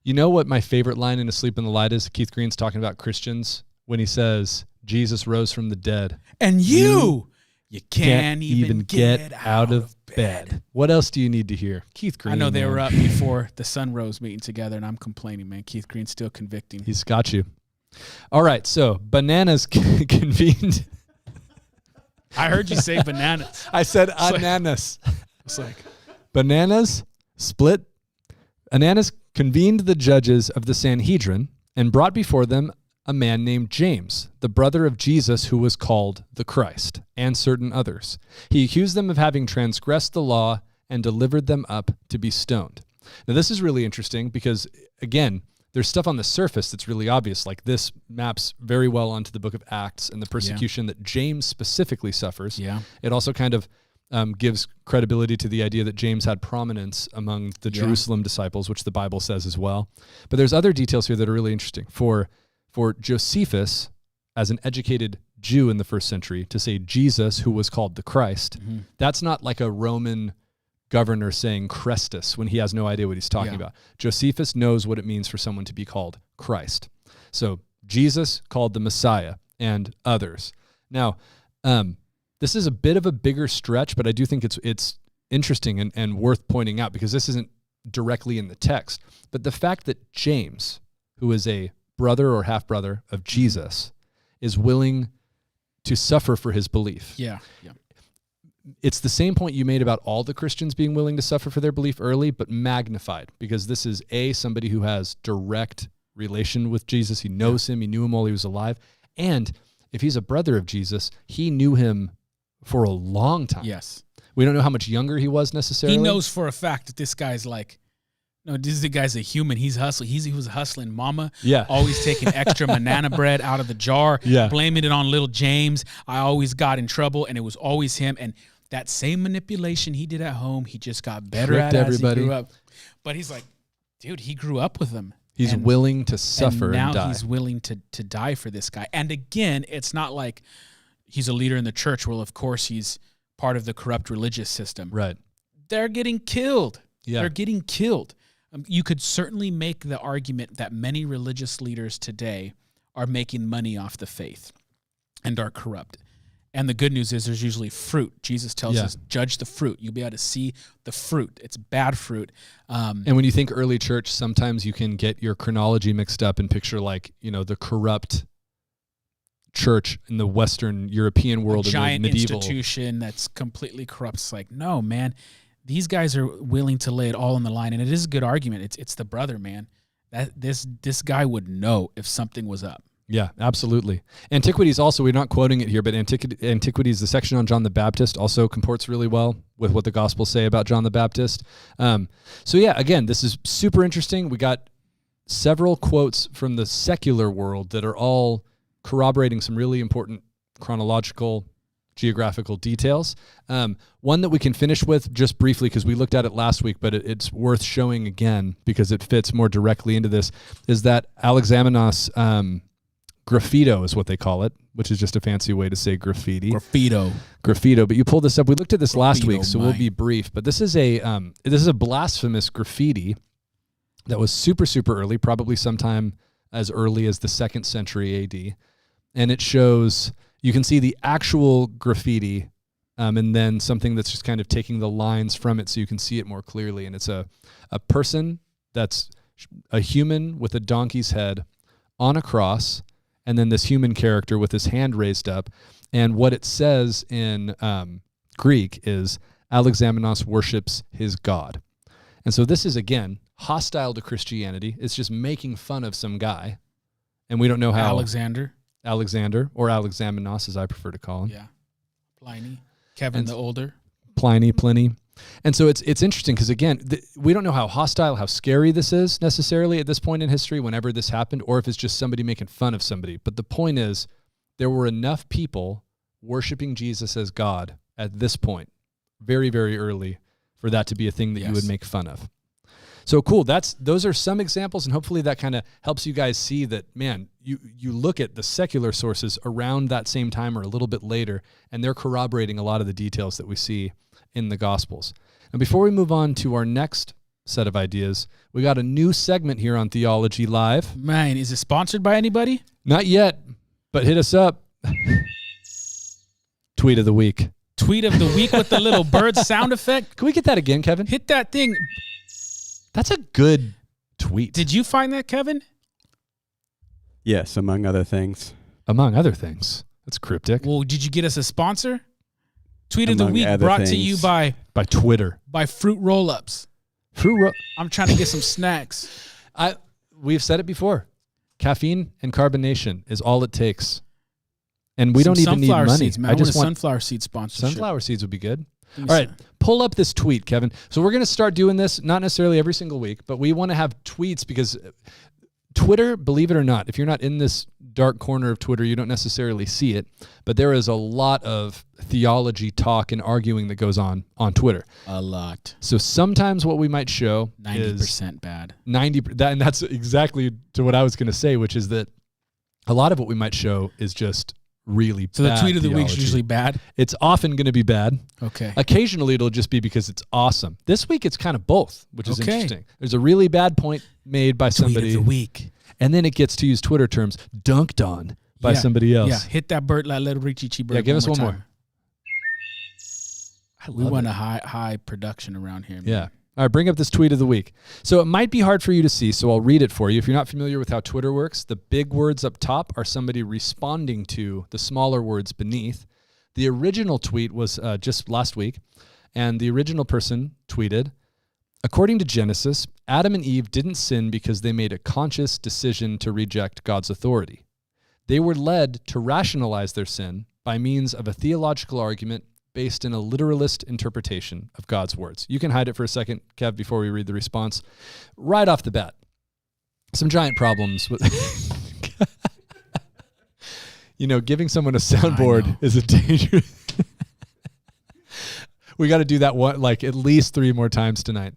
You know what my favorite line in Asleep in the Light is? Keith Green's talking about Christians when he says, Jesus rose from the dead. And you can't even get out of bed. What else do you need to hear? Keith Green. I know they were up before the sun rose meeting together, and I'm complaining, man. Keith Green's still convicting. He's got you. All right, so bananas convened. I heard you say bananas. I said ananas. It's like bananas split. Ananus convened the judges of the Sanhedrin and brought before them a man named James, the brother of Jesus who was called the Christ, and certain others. He accused them of having transgressed the law and delivered them up to be stoned. Now, this is really interesting because, again, there's stuff on the surface that's really obvious. Like this maps very well onto the book of Acts and the persecution that James specifically suffers. Yeah. It also kind of gives credibility to the idea that James had prominence among the Jerusalem disciples, which the Bible says as well. But there's other details here that are really interesting. For Josephus, as an educated Jew in the first century, to say Jesus, who was called the Christ, that's not like a Roman governor saying Christus when he has no idea what he's talking about. Josephus knows what it means for someone to be called Christ. So Jesus called the Messiah and others. Now, this is a bit of a bigger stretch, but I do think it's interesting and worth pointing out because this isn't directly in the text. But the fact that James, who is a brother or half-brother of Jesus, is willing to suffer for his belief. Yeah. It's the same point you made about all the Christians being willing to suffer for their belief early, but magnified, because this is somebody who has direct relation with Jesus. He knows him. He knew him while he was alive. And if he's a brother of Jesus, he knew him for a long time. Yes. We don't know how much younger he was necessarily. He knows for a fact that this guy's like, no, this guy's a human. He's hustling. He was hustling mama. Yeah. Always taking extra banana bread out of the jar. Yeah. Blaming it on little James. I always got in trouble, and it was always him. And that same manipulation he did at home, he just got better Tricked at everybody. as he grew up. But he's like, dude, he grew up with them. He's willing to suffer and and die. now he's willing to die for this guy. And again, it's not like he's a leader in the church. Well, of course, he's part of the corrupt religious system. Right. They're getting killed. Yeah. They're getting killed. You could certainly make the argument that many religious leaders today are making money off the faith and are corrupt. And the good news is there's usually fruit. Jesus tells us, judge the fruit. You'll be able to see the fruit. It's bad fruit. And when you think early church, sometimes you can get your chronology mixed up and picture like, the corrupt church in the Western European world, a giant in the medieval institution that's completely corrupt. It's like, no, man, these guys are willing to lay it all on the line. And it is a good argument. It's the brother, man. That this guy would know if something was up. Yeah, absolutely. Antiquities also, we're not quoting it here, but Antiquities, the section on John the Baptist, also comports really well with what the Gospels say about John the Baptist. So yeah, again, this is super interesting. We got several quotes from the secular world that are all corroborating some really important chronological, geographical details. One that we can finish with just briefly, because we looked at it last week, but it's worth showing again because it fits more directly into this, is that Alexamenos graffito is what they call it, which is just a fancy way to say graffiti. Graffito. But you pulled this up. We looked at this last week, so we'll be brief. But this is a blasphemous graffiti that was super, super early, probably sometime as early as the 2nd century AD. And it shows, you can see the actual graffiti and then something that's just kind of taking the lines from it so you can see it more clearly. And it's a person that's a human with a donkey's head on a cross, and then this human character with his hand raised up. And what it says in Greek is, Alexamenos worships his God. And so this is, again, hostile to Christianity. It's just making fun of some guy. And we don't know how. Alexander, or Alexamenos, as I prefer to call him. Yeah. Pliny. Kevin the Older. Pliny. And so it's interesting because, again, we don't know how hostile, how scary this is necessarily at this point in history whenever this happened, or if it's just somebody making fun of somebody. But the point is, there were enough people worshiping Jesus as God at this point, very, very early, for that to be a thing that you would make fun of. So cool. Those are some examples, and hopefully that kind of helps you guys see that, man, you look at the secular sources around that same time or a little bit later, and they're corroborating a lot of the details that we see in the Gospels. And before we move on to our next set of ideas, we got a new segment here on Theology Live. Man, is it sponsored by anybody? Not yet, but hit us up. Tweet of the week. Tweet of the week with the little bird sound effect. Can we get that again, Kevin? Hit that thing. That's a good tweet. Did you find that, Kevin? Yes, among other things. Among other things. That's cryptic. Well, did you get us a sponsor? Tweet of the Among week other brought to things. you by Twitter. by Fruit Roll-Ups. I'm trying to get some snacks. We've said it before. Caffeine and carbonation is all it takes. And we don't even need money. Seeds, man. I just want sunflower seed sponsorship. Sunflower seeds would be good. All right, pull up this tweet, Kevin. So we're going to start doing this, not necessarily every single week, but we want to have tweets because Twitter, believe it or not, if you're not in this dark corner of Twitter, you don't necessarily see it, but there is a lot of theology talk and arguing that goes on Twitter. A lot. So sometimes what we might show 90% bad. 90%, and that's exactly to what I was going to say, which is that a lot of what we might show is just really so bad. The tweet of the theology. week is usually bad? It's often going to be bad. Okay. Occasionally it'll just be because it's awesome. This week it's kind of both, which is interesting. There's a really bad point made by somebody. Tweet of the week. And then it gets, to use Twitter terms, dunked on by somebody else. Yeah, hit that bird, that little Richie bird. Yeah, give us one more. We want a high production around here, man. Yeah. All right, bring up this tweet of the week. So it might be hard for you to see, so I'll read it for you. If you're not familiar with how Twitter works, the big words up top are somebody responding to the smaller words beneath. The original tweet was just last week, and the original person tweeted, according to Genesis, Adam and Eve didn't sin because they made a conscious decision to reject God's authority. They were led to rationalize their sin by means of a theological argument based in a literalist interpretation of God's words. You can hide it for a second, Kev, before we read the response. Right off the bat, some giant problems with... giving someone a soundboard is a dangerous... We got to do that one, at least 3 more times tonight.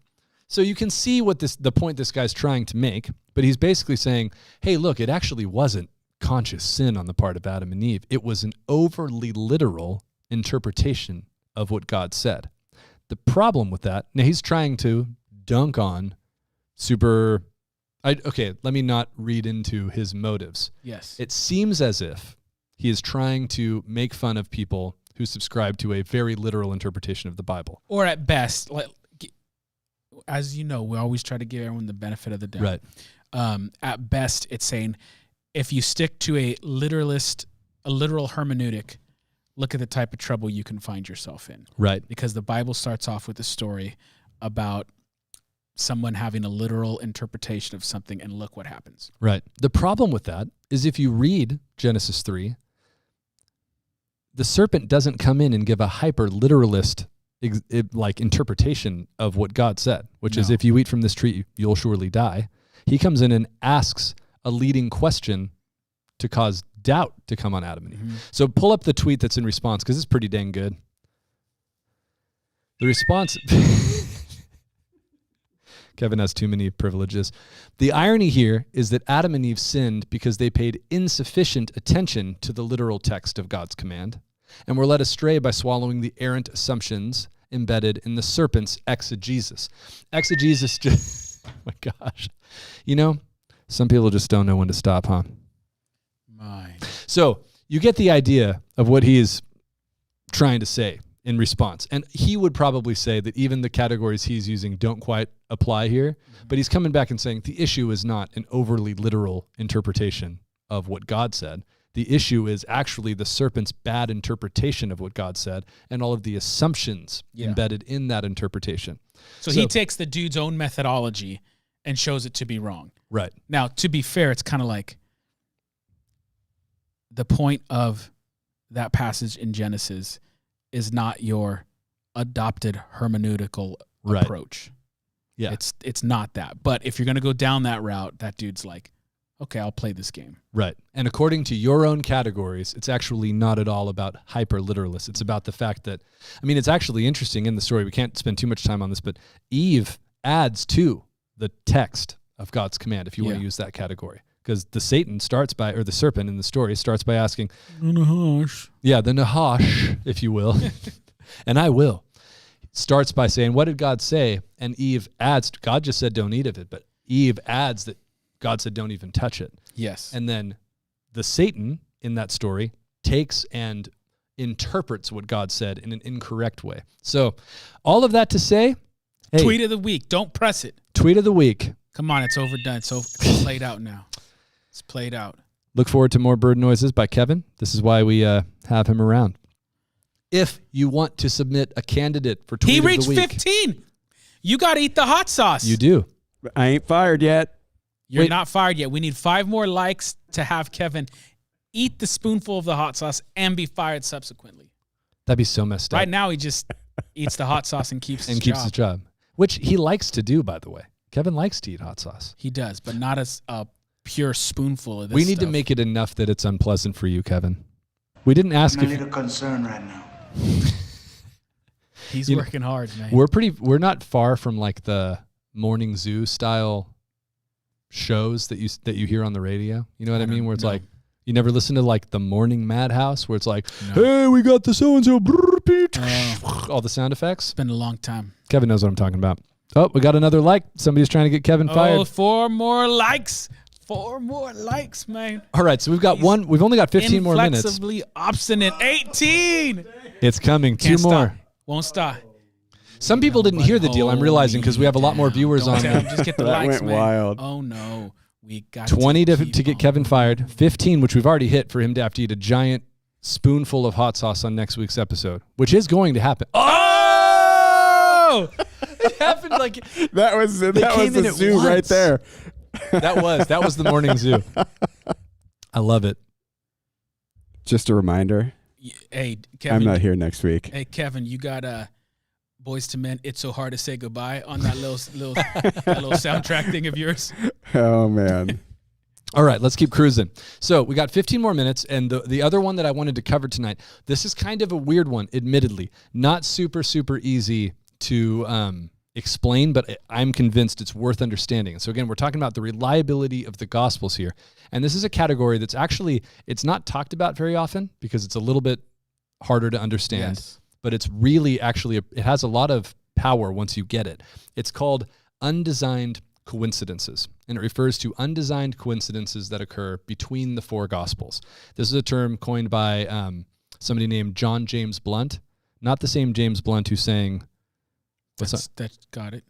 So you can see what the point this guy's trying to make, but he's basically saying, hey, look, it actually wasn't conscious sin on the part of Adam and Eve. It was an overly literal interpretation of what God said. The problem with that, now he's trying to dunk on let me not read into his motives. Yes. It seems as if he is trying to make fun of people who subscribe to a very literal interpretation of the Bible. Or at best, as you know, we always try to give everyone the benefit of the doubt. Right. At best, it's saying, if you stick to a literal hermeneutic, look at the type of trouble you can find yourself in. Right. Because the Bible starts off with a story about someone having a literal interpretation of something, and look what happens. Right. The problem with that is if you read Genesis 3, the serpent doesn't come in and give a hyper-literalist interpretation of what God said, which is, if you eat from this tree, you'll surely die. He comes in and asks a leading question to cause doubt to come on Adam and Eve. Mm-hmm. So pull up the tweet that's in response, because it's pretty dang good. The response... Kevin has too many privileges. The irony here is that Adam and Eve sinned because they paid insufficient attention to the literal text of God's command and were led astray by swallowing the errant assumptions embedded in the serpent's exegesis. Exegesis just, oh my gosh. Some people just don't know when to stop, huh? So you get the idea of what he is trying to say in response. And he would probably say that even the categories he's using don't quite apply here, but he's coming back and saying the issue is not an overly literal interpretation of what God said. The issue is actually the serpent's bad interpretation of what God said and all of the assumptions embedded in that interpretation. So he takes the dude's own methodology and shows it to be wrong. Right. Now, to be fair, it's kind of like the point of that passage in Genesis is not your adopted hermeneutical approach. Yeah. It's not that. But if you're going to go down that route, that dude's like, okay, I'll play this game. Right. And according to your own categories, it's actually not at all about hyper-literalists. It's about the fact that, it's actually interesting in the story. We can't spend too much time on this, but Eve adds to the text of God's command, if you want to use that category. Because the serpent in the story starts by asking, the Nahash. Yeah, the Nahash, if you will. And I will. Starts by saying, what did God say? And Eve adds, God just said don't eat of it, but Eve adds that God said don't even touch it. Yes. And then the Satan in that story takes and interprets what God said in an incorrect way. So all of that to say, hey, tweet of the week. Don't press it. Tweet of the week. Come on, it's overdone. So it's played out now. It's played out. Look forward to more bird noises by Kevin. This is why we have him around. If you want to submit a candidate for tweet of the week. He reached 15. You got to eat the hot sauce. You do. I ain't fired yet. You're not fired yet. We need 5 more likes to have Kevin eat the spoonful of the hot sauce and be fired subsequently. That'd be so messed up. Right now, he just eats the hot sauce and keeps his job. Which he likes to do, by the way. Kevin likes to eat hot sauce. He does, but not as a pure spoonful of this We need to make it enough that it's unpleasant for you, Kevin. We didn't ask I'm if... a little concerned right now. He's working hard, man. We're not far from like the morning zoo style shows that you hear on the radio. You know what I mean? Where it's like, you never listen to like the morning madhouse where it's like, hey, we got the so-and-so, all the sound effects. It's been a long time. Kevin knows what I'm talking about. Oh, we got another like. Somebody's trying to get Kevin fired. 4 more likes. 4 more likes, man. All right, so we've got one. We've only got 15 more minutes. Inflexibly obstinate. 18. It's coming. Can't 2 more. Stop. Won't stop. Some people didn't hear the deal. I'm realizing because we have a lot more viewers on. Just get the That likes, went man. wild. Oh no, we got 20 to get Kevin fired. 15, which we've already hit, for him to have to eat a giant spoonful of hot sauce on next week's episode, which is going to happen. Oh! It happened like that was the zoo right there. That was the morning zoo. I love it. Just a reminder, Hey, Kevin. I'm not here next week. Hey, Kevin, you got Boys to Men, It's So Hard to Say Goodbye on that little soundtrack thing of yours. Oh, man. All right, let's keep cruising. So we got 15 more minutes, and the other one that I wanted to cover tonight, this is kind of a weird one, admittedly. Not super, super easy to explain, but I'm convinced it's worth understanding. So again, we're talking about the reliability of the Gospels here. And this is a category that's actually, it's not talked about very often because it's a little bit harder to understand. Yes. But it's really actually, it has a lot of power once you get it. It's called Undesigned Coincidences, and it refers to undesigned coincidences that occur between the four Gospels. This is a term coined by somebody named John James Blunt, not the same James Blunt who sang. That's got it.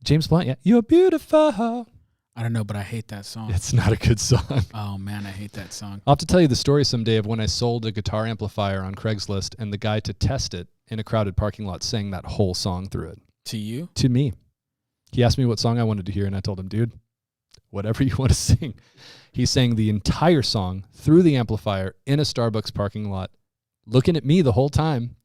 James Blunt, yeah. You're beautiful. I don't know, but I hate that song. It's not a good song. Oh, man, I hate that song. I'll have to tell you the story someday of when I sold a guitar amplifier on Craigslist, and the guy to test it in a crowded parking lot sang that whole song through it. To you? To me. He asked me what song I wanted to hear, and I told him, dude, whatever you want to sing. He sang the entire song through the amplifier in a Starbucks parking lot, looking at me the whole time,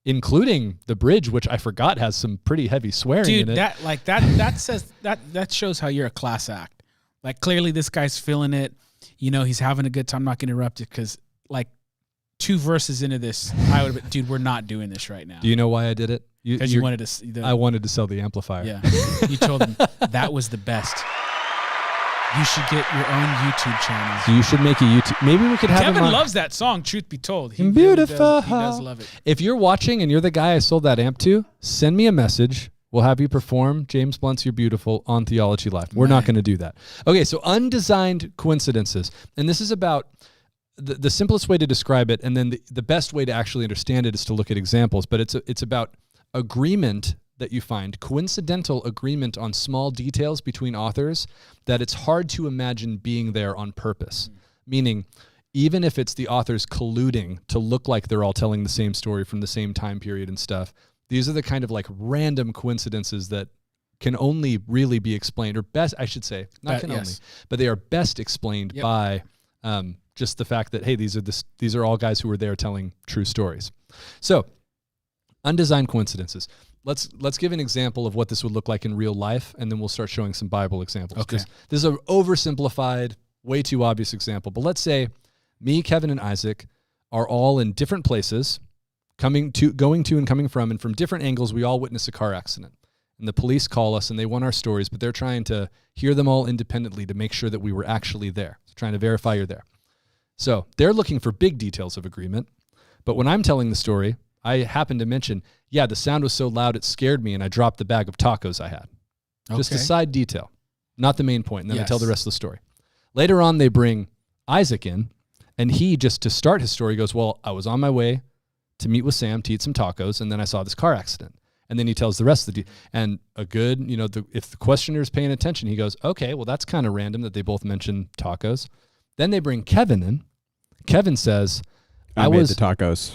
including the bridge, which I forgot has some pretty heavy swearing in it. That shows how you're a class act. Like, clearly this guy's feeling it. You know, he's having a good time. I'm not going to interrupt it because, like, 2 verses into this, I would have been, dude, we're not doing this right now. Do you know why I did it? Because you wanted to. I wanted to sell the amplifier. Yeah. You told him that was the best. You should get your own YouTube channel. So you should make a YouTube. Maybe we could have Kevin him on. loves that song, truth be told. He Beautiful. He does love it. If you're watching and you're the guy I sold that amp to, send me a message. We'll have you perform James Blunt's You're Beautiful on Theology Live. We're not going to do that. Okay, so undesigned coincidences. And this is about the simplest way to describe it, and then the best way to actually understand it is to look at examples. But it's about agreement that you find, coincidental agreement on small details between authors that it's hard to imagine being there on purpose. Meaning, even if it's the authors colluding to look like they're all telling the same story from the same time period and stuff, these are the kind of like random coincidences that can only really be explained, or best, I should say, not can only, but they are best explained by just the fact that, hey, these are all guys who were there telling true stories. So, undesigned coincidences. Let's give an example of what this would look like in real life, and then we'll start showing some Bible examples. Okay. This is an oversimplified, way too obvious example. But let's say me, Kevin, and Isaac are all in different places, going to and coming from, and from different angles, we all witness a car accident. And the police call us, and they want our stories, but they're trying to hear them all independently to make sure that we were actually there. So trying to verify you're there. So they're looking for big details of agreement. But when I'm telling the story, I happen to mention, the sound was so loud it scared me, and I dropped the bag of tacos I had. Just a side detail, not the main point. And then I tell the rest of the story. Later on, they bring Isaac in, and he, just to start his story, goes, well, I was on my way to meet with Sam to eat some tacos, and then I saw this car accident. And then he tells the rest of the and a good, if the questioner's paying attention, he goes, okay, well, that's kind of random that they both mention tacos. Then they bring Kevin in. Kevin says, I made the tacos.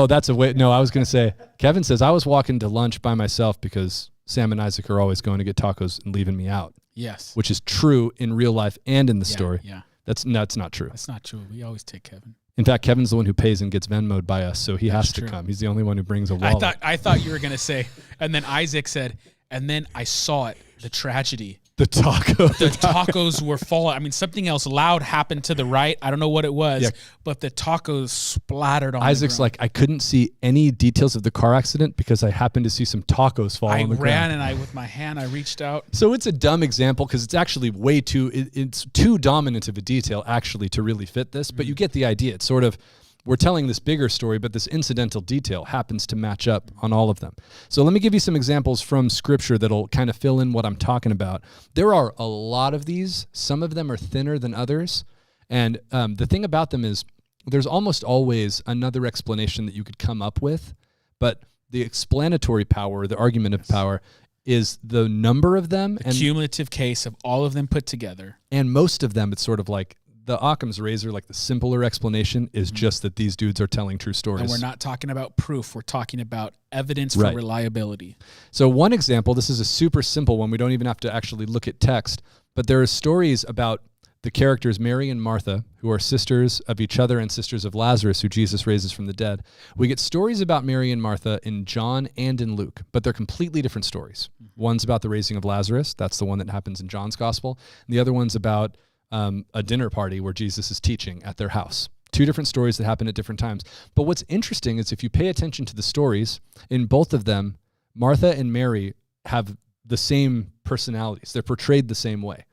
That's a way. No, I was going to say, Kevin says, I was walking to lunch by myself because Sam and Isaac are always going to get tacos and leaving me out. Yes. Which is true in real life and in the story. Yeah. That's not true. That's not true. We always take Kevin. In fact, Kevin's the one who pays and gets Venmo'd by us, so he has to come. He's the only one who brings a wallet. I thought you were going to say, and then Isaac said, and then I saw it, the tragedy. The tacos. The tacos were falling. I mean, something else loud happened to the right. I don't know what it was, but the tacos splattered on Isaac's the ground. like, I couldn't see any details of the car accident because I happened to see some tacos fall on the ground. I ran and with my hand, I reached out. So it's a dumb example because it's actually it's too dominant of a detail actually to really fit this, but you get the idea. It's sort of, we're telling this bigger story, but this incidental detail happens to match up on all of them. So let me give you some examples from Scripture that'll kind of fill in what I'm talking about. There are a lot of these. Some of them are thinner than others. And the thing about them is there's almost always another explanation that you could come up with, but the explanatory power, the argument of power, is the number of them. The cumulative case of all of them put together. And most of them, it's sort of like, the Occam's razor, like the simpler explanation, is just that these dudes are telling true stories. And we're not talking about proof. We're talking about evidence for reliability. So one example, this is a super simple one. We don't even have to actually look at text, but there are stories about the characters Mary and Martha, who are sisters of each other and sisters of Lazarus, who Jesus raises from the dead. We get stories about Mary and Martha in John and in Luke, but they're completely different stories. One's about the raising of Lazarus. That's the one that happens in John's gospel. And the other one's about a dinner party where Jesus is teaching at their house. Two different stories that happen at different times. But what's interesting is if you pay attention to the stories, in both of them, Martha and Mary have the same personalities. They're portrayed the same way.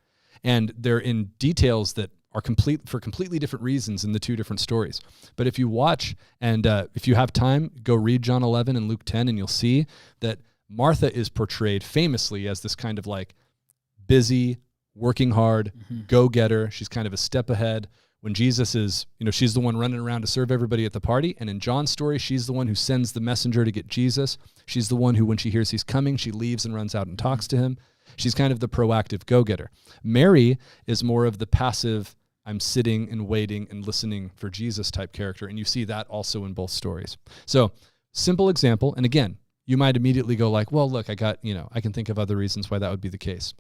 And they're in details that are for completely different reasons in the two different stories. But if you watch and if you have time, go read John 11 and Luke 10, and you'll see that Martha is portrayed famously as this kind of like busy, working hard, go-getter. She's kind of a step ahead. When Jesus is, she's the one running around to serve everybody at the party. And in John's story, she's the one who sends the messenger to get Jesus. She's the one who, when she hears he's coming, she leaves and runs out and talks to him. She's kind of the proactive go-getter. Mary is more of the passive, I'm sitting and waiting and listening for Jesus type character. And you see that also in both stories. So simple example. And again, you might immediately go like, well, look, I can think of other reasons why that would be the case.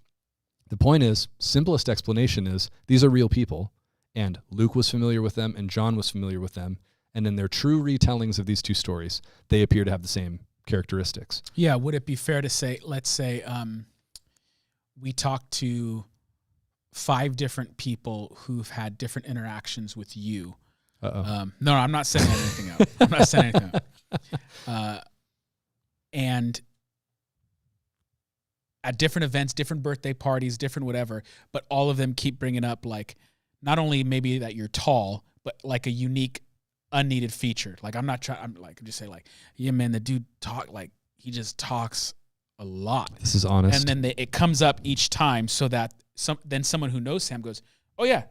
The point is, simplest explanation is these are real people. And Luke was familiar with them and John was familiar with them. And in their true retellings of these two stories, they appear to have the same characteristics. Yeah. Would it be fair to say, let's say, we talked to 5 different people who've had different interactions with you. No, I'm not setting anything up. I'm not setting anything up. And at different events, different birthday parties, different whatever, but all of them keep bringing up like, not only maybe that you're tall, but like a unique, unneeded feature. Like I'm just saying like, yeah, man, the dude he just talks a lot. This is honest. And then it comes up each time so that someone who knows Sam goes, oh yeah,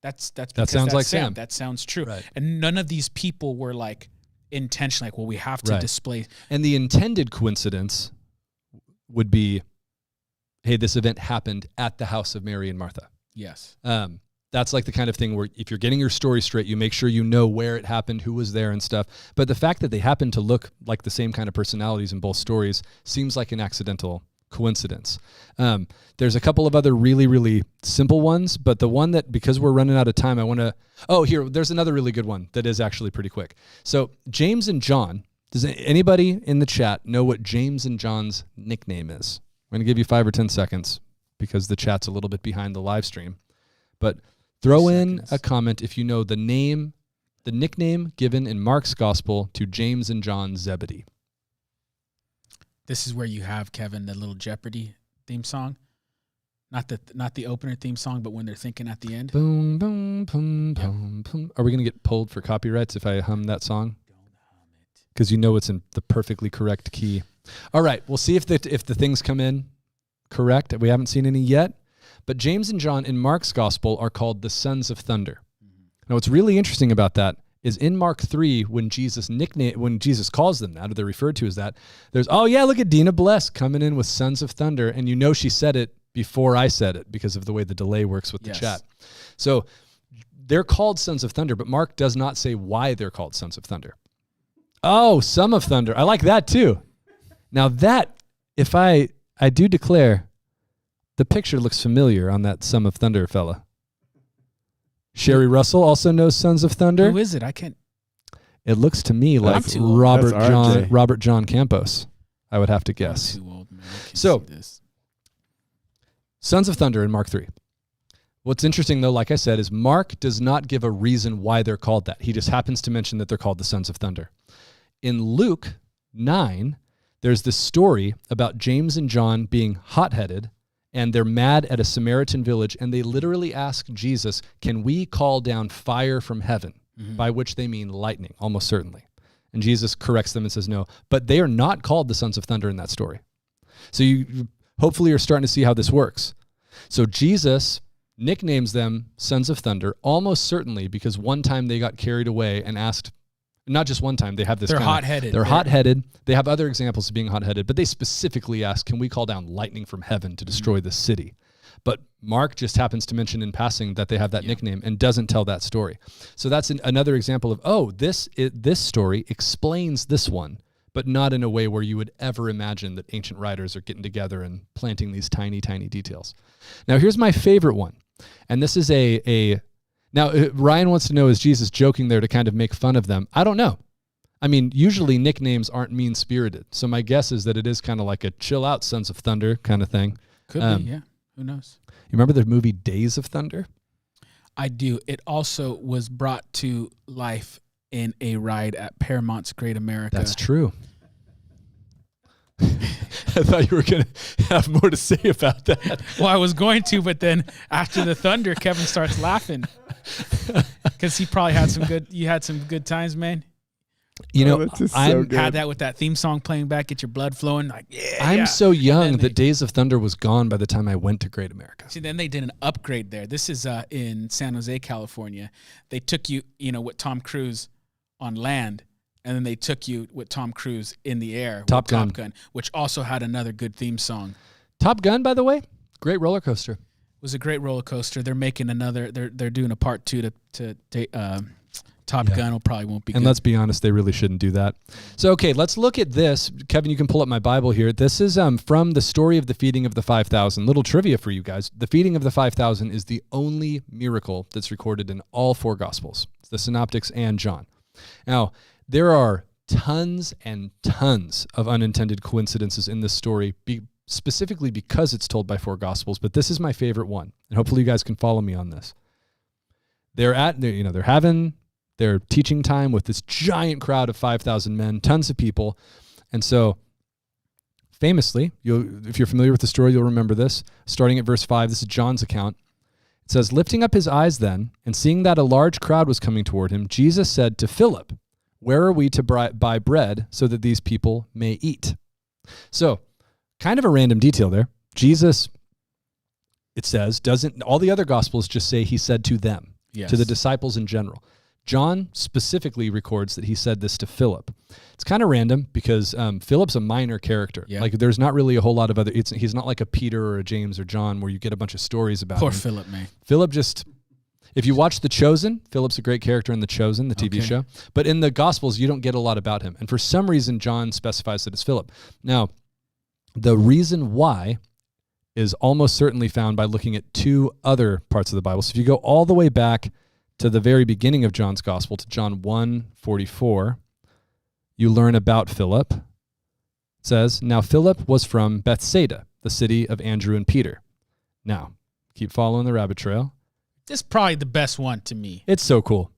that sounds like Sam. That sounds true. Right. And none of these people were like intentionally like, well, we have to display. And the intended coincidence would be, hey, this event happened at the house of Mary and Martha. Yes. That's like the kind of thing where if you're getting your story straight, you make sure you know where it happened, who was there and stuff. But the fact that they happen to look like the same kind of personalities in both stories seems like an accidental coincidence. There's a couple of other really, really simple ones, but the one that, because we're running out of time, there's another really good one that is actually pretty quick. So James and John, does anybody in the chat know what James and John's nickname is? I'm going to give you 5 or 10 seconds because the chat's a little bit behind the live stream. But throw in a comment if you know the nickname given in Mark's gospel to James and John Zebedee. This is where you have, Kevin, the little Jeopardy theme song. Not the opener theme song, but when they're thinking at the end. Boom, boom, boom, boom, boom. Are we going to get pulled for copyrights if I hum that song? Don't hum it. Because you know it's in the perfectly correct key. All right, we'll see if the things come in correct. We haven't seen any yet. But James and John in Mark's gospel are called the sons of thunder. Now, what's really interesting about that is in Mark 3, when Jesus calls them that, or they're referred to as that, there's, oh yeah, look at Dina Bless coming in with sons of thunder. And you know she said it before I said it because of the way the delay works with the chat. So they're called sons of thunder, but Mark does not say why they're called sons of thunder. Oh, son of thunder. I like that too. Now that, if I do declare, the picture looks familiar on that Son of Thunder fella. Sherry Russell also knows Sons of Thunder. Who is it? I can't. It looks to me like Robert John Campos, I would have to guess. I'm too old, man. I can't So, see this. Sons of Thunder in Mark 3. What's interesting, though, like I said, is Mark does not give a reason why they're called that. He just happens to mention that they're called the Sons of Thunder. In Luke 9, there's this story about James and John being hot-headed, and they're mad at a Samaritan village, and they literally ask Jesus, can we call down fire from heaven? Mm-hmm. By which they mean lightning, almost certainly. And Jesus corrects them and says no. But they are not called the sons of thunder in that story. So you hopefully are starting to see how this works. So Jesus nicknames them sons of thunder, almost certainly because one time they got carried away and asked, not just one time, they have this They're hot-headed. They're hot-headed. They have other examples of being hot-headed, but they specifically ask, can we call down lightning from heaven to destroy this city? But Mark just happens to mention in passing that they have that nickname and doesn't tell that story. So that's another example of, this story explains this one, but not in a way where you would ever imagine that ancient writers are getting together and planting these tiny, tiny details. Now, here's my favorite one. And this is now Ryan wants to know, is Jesus joking there to kind of make fun of them? I don't know. I mean, usually nicknames aren't mean-spirited. So my guess is that it is kind of like a chill out Sons of Thunder kind of thing. Could be, yeah. Who knows? You remember the movie Days of Thunder? I do. It also was brought to life in a ride at Paramount's Great America. That's true. I thought you were going to have more to say about that. Well, I was going to, but then after the thunder, Kevin starts laughing because he probably had some good times, man. You know, I had that with that theme song playing back, get your blood flowing. Like, I'm so young that Days of Thunder was gone by the time I went to Great America. See, then they did an upgrade there. This is in San Jose, California. They took you, with Tom Cruise on land, and then they took you with Tom Cruise in the air. Top Gun, which also had another good theme song. Top Gun, by the way, great roller coaster. It was a great roller coaster. They're making another. They're doing a part 2 to Top Gun probably won't be good. And let's be honest, they really shouldn't do that. So, okay, let's look at this. Kevin, you can pull up my Bible here. This is from the story of the feeding of the 5,000. Little trivia for you guys. The feeding of the 5,000 is the only miracle that's recorded in all 4 Gospels, the Synoptics and John. Now, there are tons and tons of unintended coincidences in this story, specifically because it's told by 4 Gospels, but this is my favorite one, and hopefully you guys can follow me on this. They're having their teaching time with this giant crowd of 5,000 men, tons of people. And so famously, if you're familiar with the story, you'll remember this. Starting at verse 5, this is John's account. It says, lifting up his eyes then, and seeing that a large crowd was coming toward him, Jesus said to Philip, where are we to buy bread so that these people may eat? So kind of a random detail there. Jesus, it says, all the other Gospels just say he said to them, to the disciples in general. John specifically records that he said this to Philip. It's kind of random because Philip's a minor character. Yeah. Like there's not really a whole lot of he's not like a Peter or a James or John where you get a bunch of stories about him. Poor Philip, man. Philip if you watch The Chosen, Philip's a great character in The Chosen, the TV show. But in the Gospels, you don't get a lot about him. And for some reason, John specifies that it's Philip. Now, the reason why is almost certainly found by looking at 2 other parts of the Bible. So if you go all the way back to the very beginning of John's Gospel, to John 1:44, you learn about Philip. It says, now Philip was from Bethsaida, the city of Andrew and Peter. Now, keep following the rabbit trail. This is probably the best one to me. It's so cool.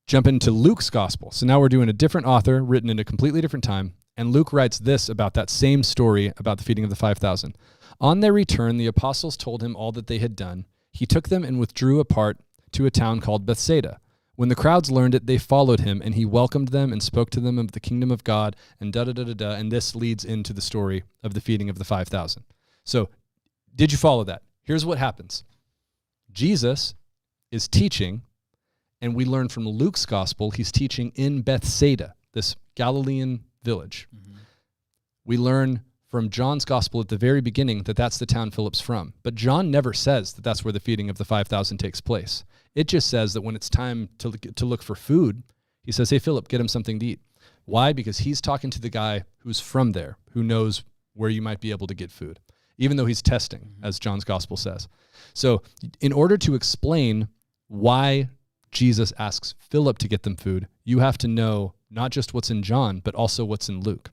Jump into Luke's Gospel. So now we're doing a different author, written in a completely different time. And Luke writes this about that same story about the feeding of the 5,000. On their return, the apostles told him all that they had done. He took them and withdrew apart to a town called Bethsaida. When the crowds learned it, they followed him, and he welcomed them and spoke to them of the kingdom of God, and da-da-da-da-da. And this leads into the story of the feeding of the 5,000. So did you follow that? Here's what happens. Jesus is teaching, and we learn from Luke's Gospel, he's teaching in Bethsaida, this Galilean village. Mm-hmm. We learn from John's Gospel at the very beginning that that's the town Philip's from. But John never says that that's where the feeding of the 5,000 takes place. It just says that when it's time to look for food, he says, hey, Philip, get him something to eat. Why? Because he's talking to the guy who's from there, who knows where you might be able to get food, even though he's testing, as John's Gospel says. So in order to explain why Jesus asks Philip to get them food, you have to know not just what's in John, but also what's in Luke.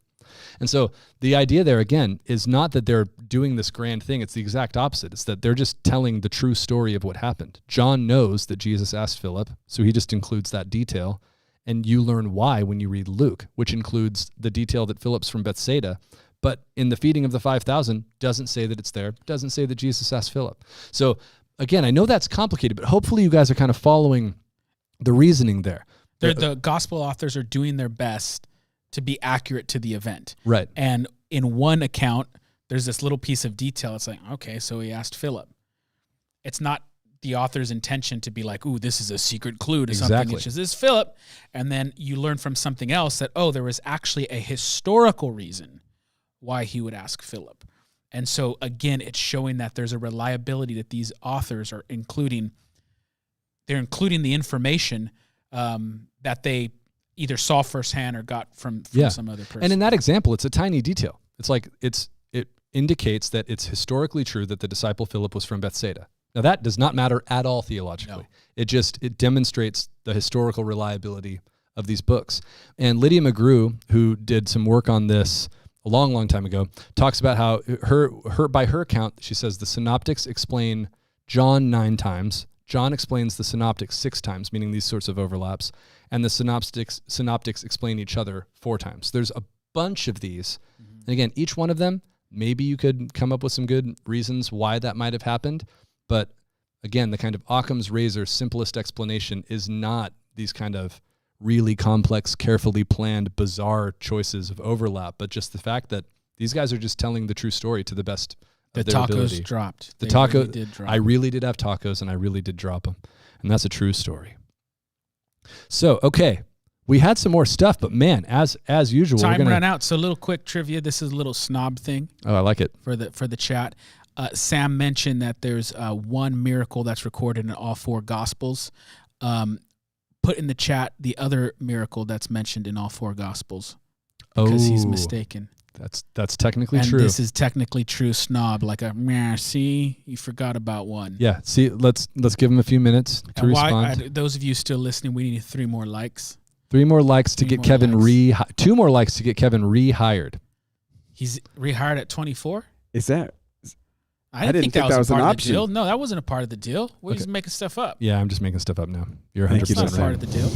And so the idea there, again, is not that they're doing this grand thing. It's the exact opposite. It's that they're just telling the true story of what happened. John knows that Jesus asked Philip, so he just includes that detail. And you learn why when you read Luke, which includes the detail that Philip's from Bethsaida, but in the feeding of the 5,000, doesn't say that it's there, doesn't say that Jesus asked Philip. So again, I know that's complicated, but hopefully you guys are kind of following the reasoning there. The gospel authors are doing their best to be accurate to the event. Right. And in one account, there's this little piece of detail. It's like, okay, so he asked Philip. It's not the author's intention to be like, ooh, this is a secret clue to something. It's just, this is Philip. And then you learn from something else that, oh, there was actually a historical reason why he would ask Philip. And so, again, it's showing that there's a reliability that these authors are including. They're including the information that they either saw firsthand or got from some other person. And in that example, it's a tiny detail. It's like it indicates that it's historically true that the disciple Philip was from Bethsaida. Now that does not matter at all theologically. No. It demonstrates the historical reliability of these books. And Lydia McGrew, who did some work on this a long, long time ago, talks about how by her account, she says the synoptics explain John 9 times. John explains the synoptics 6 times, meaning these sorts of overlaps. And the synoptics explain each other 4 times. There's a bunch of these. Mm-hmm. And again, each one of them, maybe you could come up with some good reasons why that might have happened. But again, the kind of Occam's razor simplest explanation is not these kind of really complex, carefully planned, bizarre choices of overlap, but just the fact that these guys are just telling the true story to the best of their ability. The tacos dropped. The taco really did drop. I really did have tacos, and I really did drop them, and that's a true story. So, okay, we had some more stuff, but man, as usual, time ran out. So, a little quick trivia. This is a little snob thing. Oh, I like it for the chat. Sam mentioned that there's one miracle that's recorded in all 4 Gospels. Put in the chat the other miracle that's mentioned in all 4 Gospels because he's mistaken. That's technically and true. This is technically true. Snob, like a see, you forgot about one. Yeah. See, let's give him a few minutes to respond. Those of you still listening, we need 3 more likes. 3 more likes to get Kevin 2 more likes to get Kevin rehired. He's rehired at 24. Is that? I didn't think that was a part of the deal. No, that wasn't a part of the deal. We're just making stuff up. Yeah, I'm just making stuff up now. You're 100% right. Part of the deal.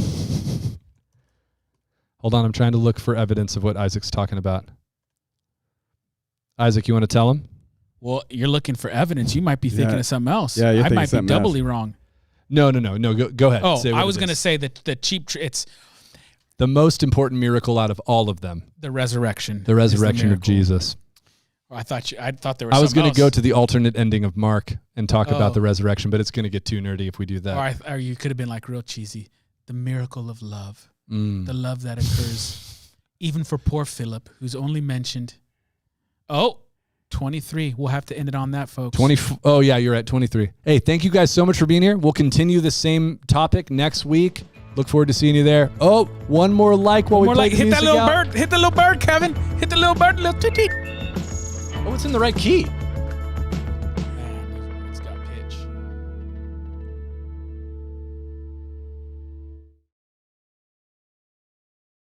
Hold on, I'm trying to look for evidence of what Isaac's talking about. Isaac, you want to tell him? Well, you're looking for evidence. You might be thinking of something else. Yeah, I might be doubly wrong. No. Go ahead. Oh, I was going to say that the cheap. It's the most important miracle out of all of them. The resurrection. The resurrection of Jesus. I thought there was. I was going to go to the alternate ending of Mark and talk about the resurrection, but it's going to get too nerdy if we do that. Or you could have been like real cheesy. The miracle of love, the love that occurs, even for poor Philip, who's only mentioned. 23. We'll have to end it on that, folks. 20. Oh yeah, you're at 23. Hey, thank you guys so much for being here. We'll continue the same topic next week. Look forward to seeing you there. Oh, one more like while we play the music out. Hit that little bird, Kevin. Hit the little bird, little tweet. Oh, it's in the right key.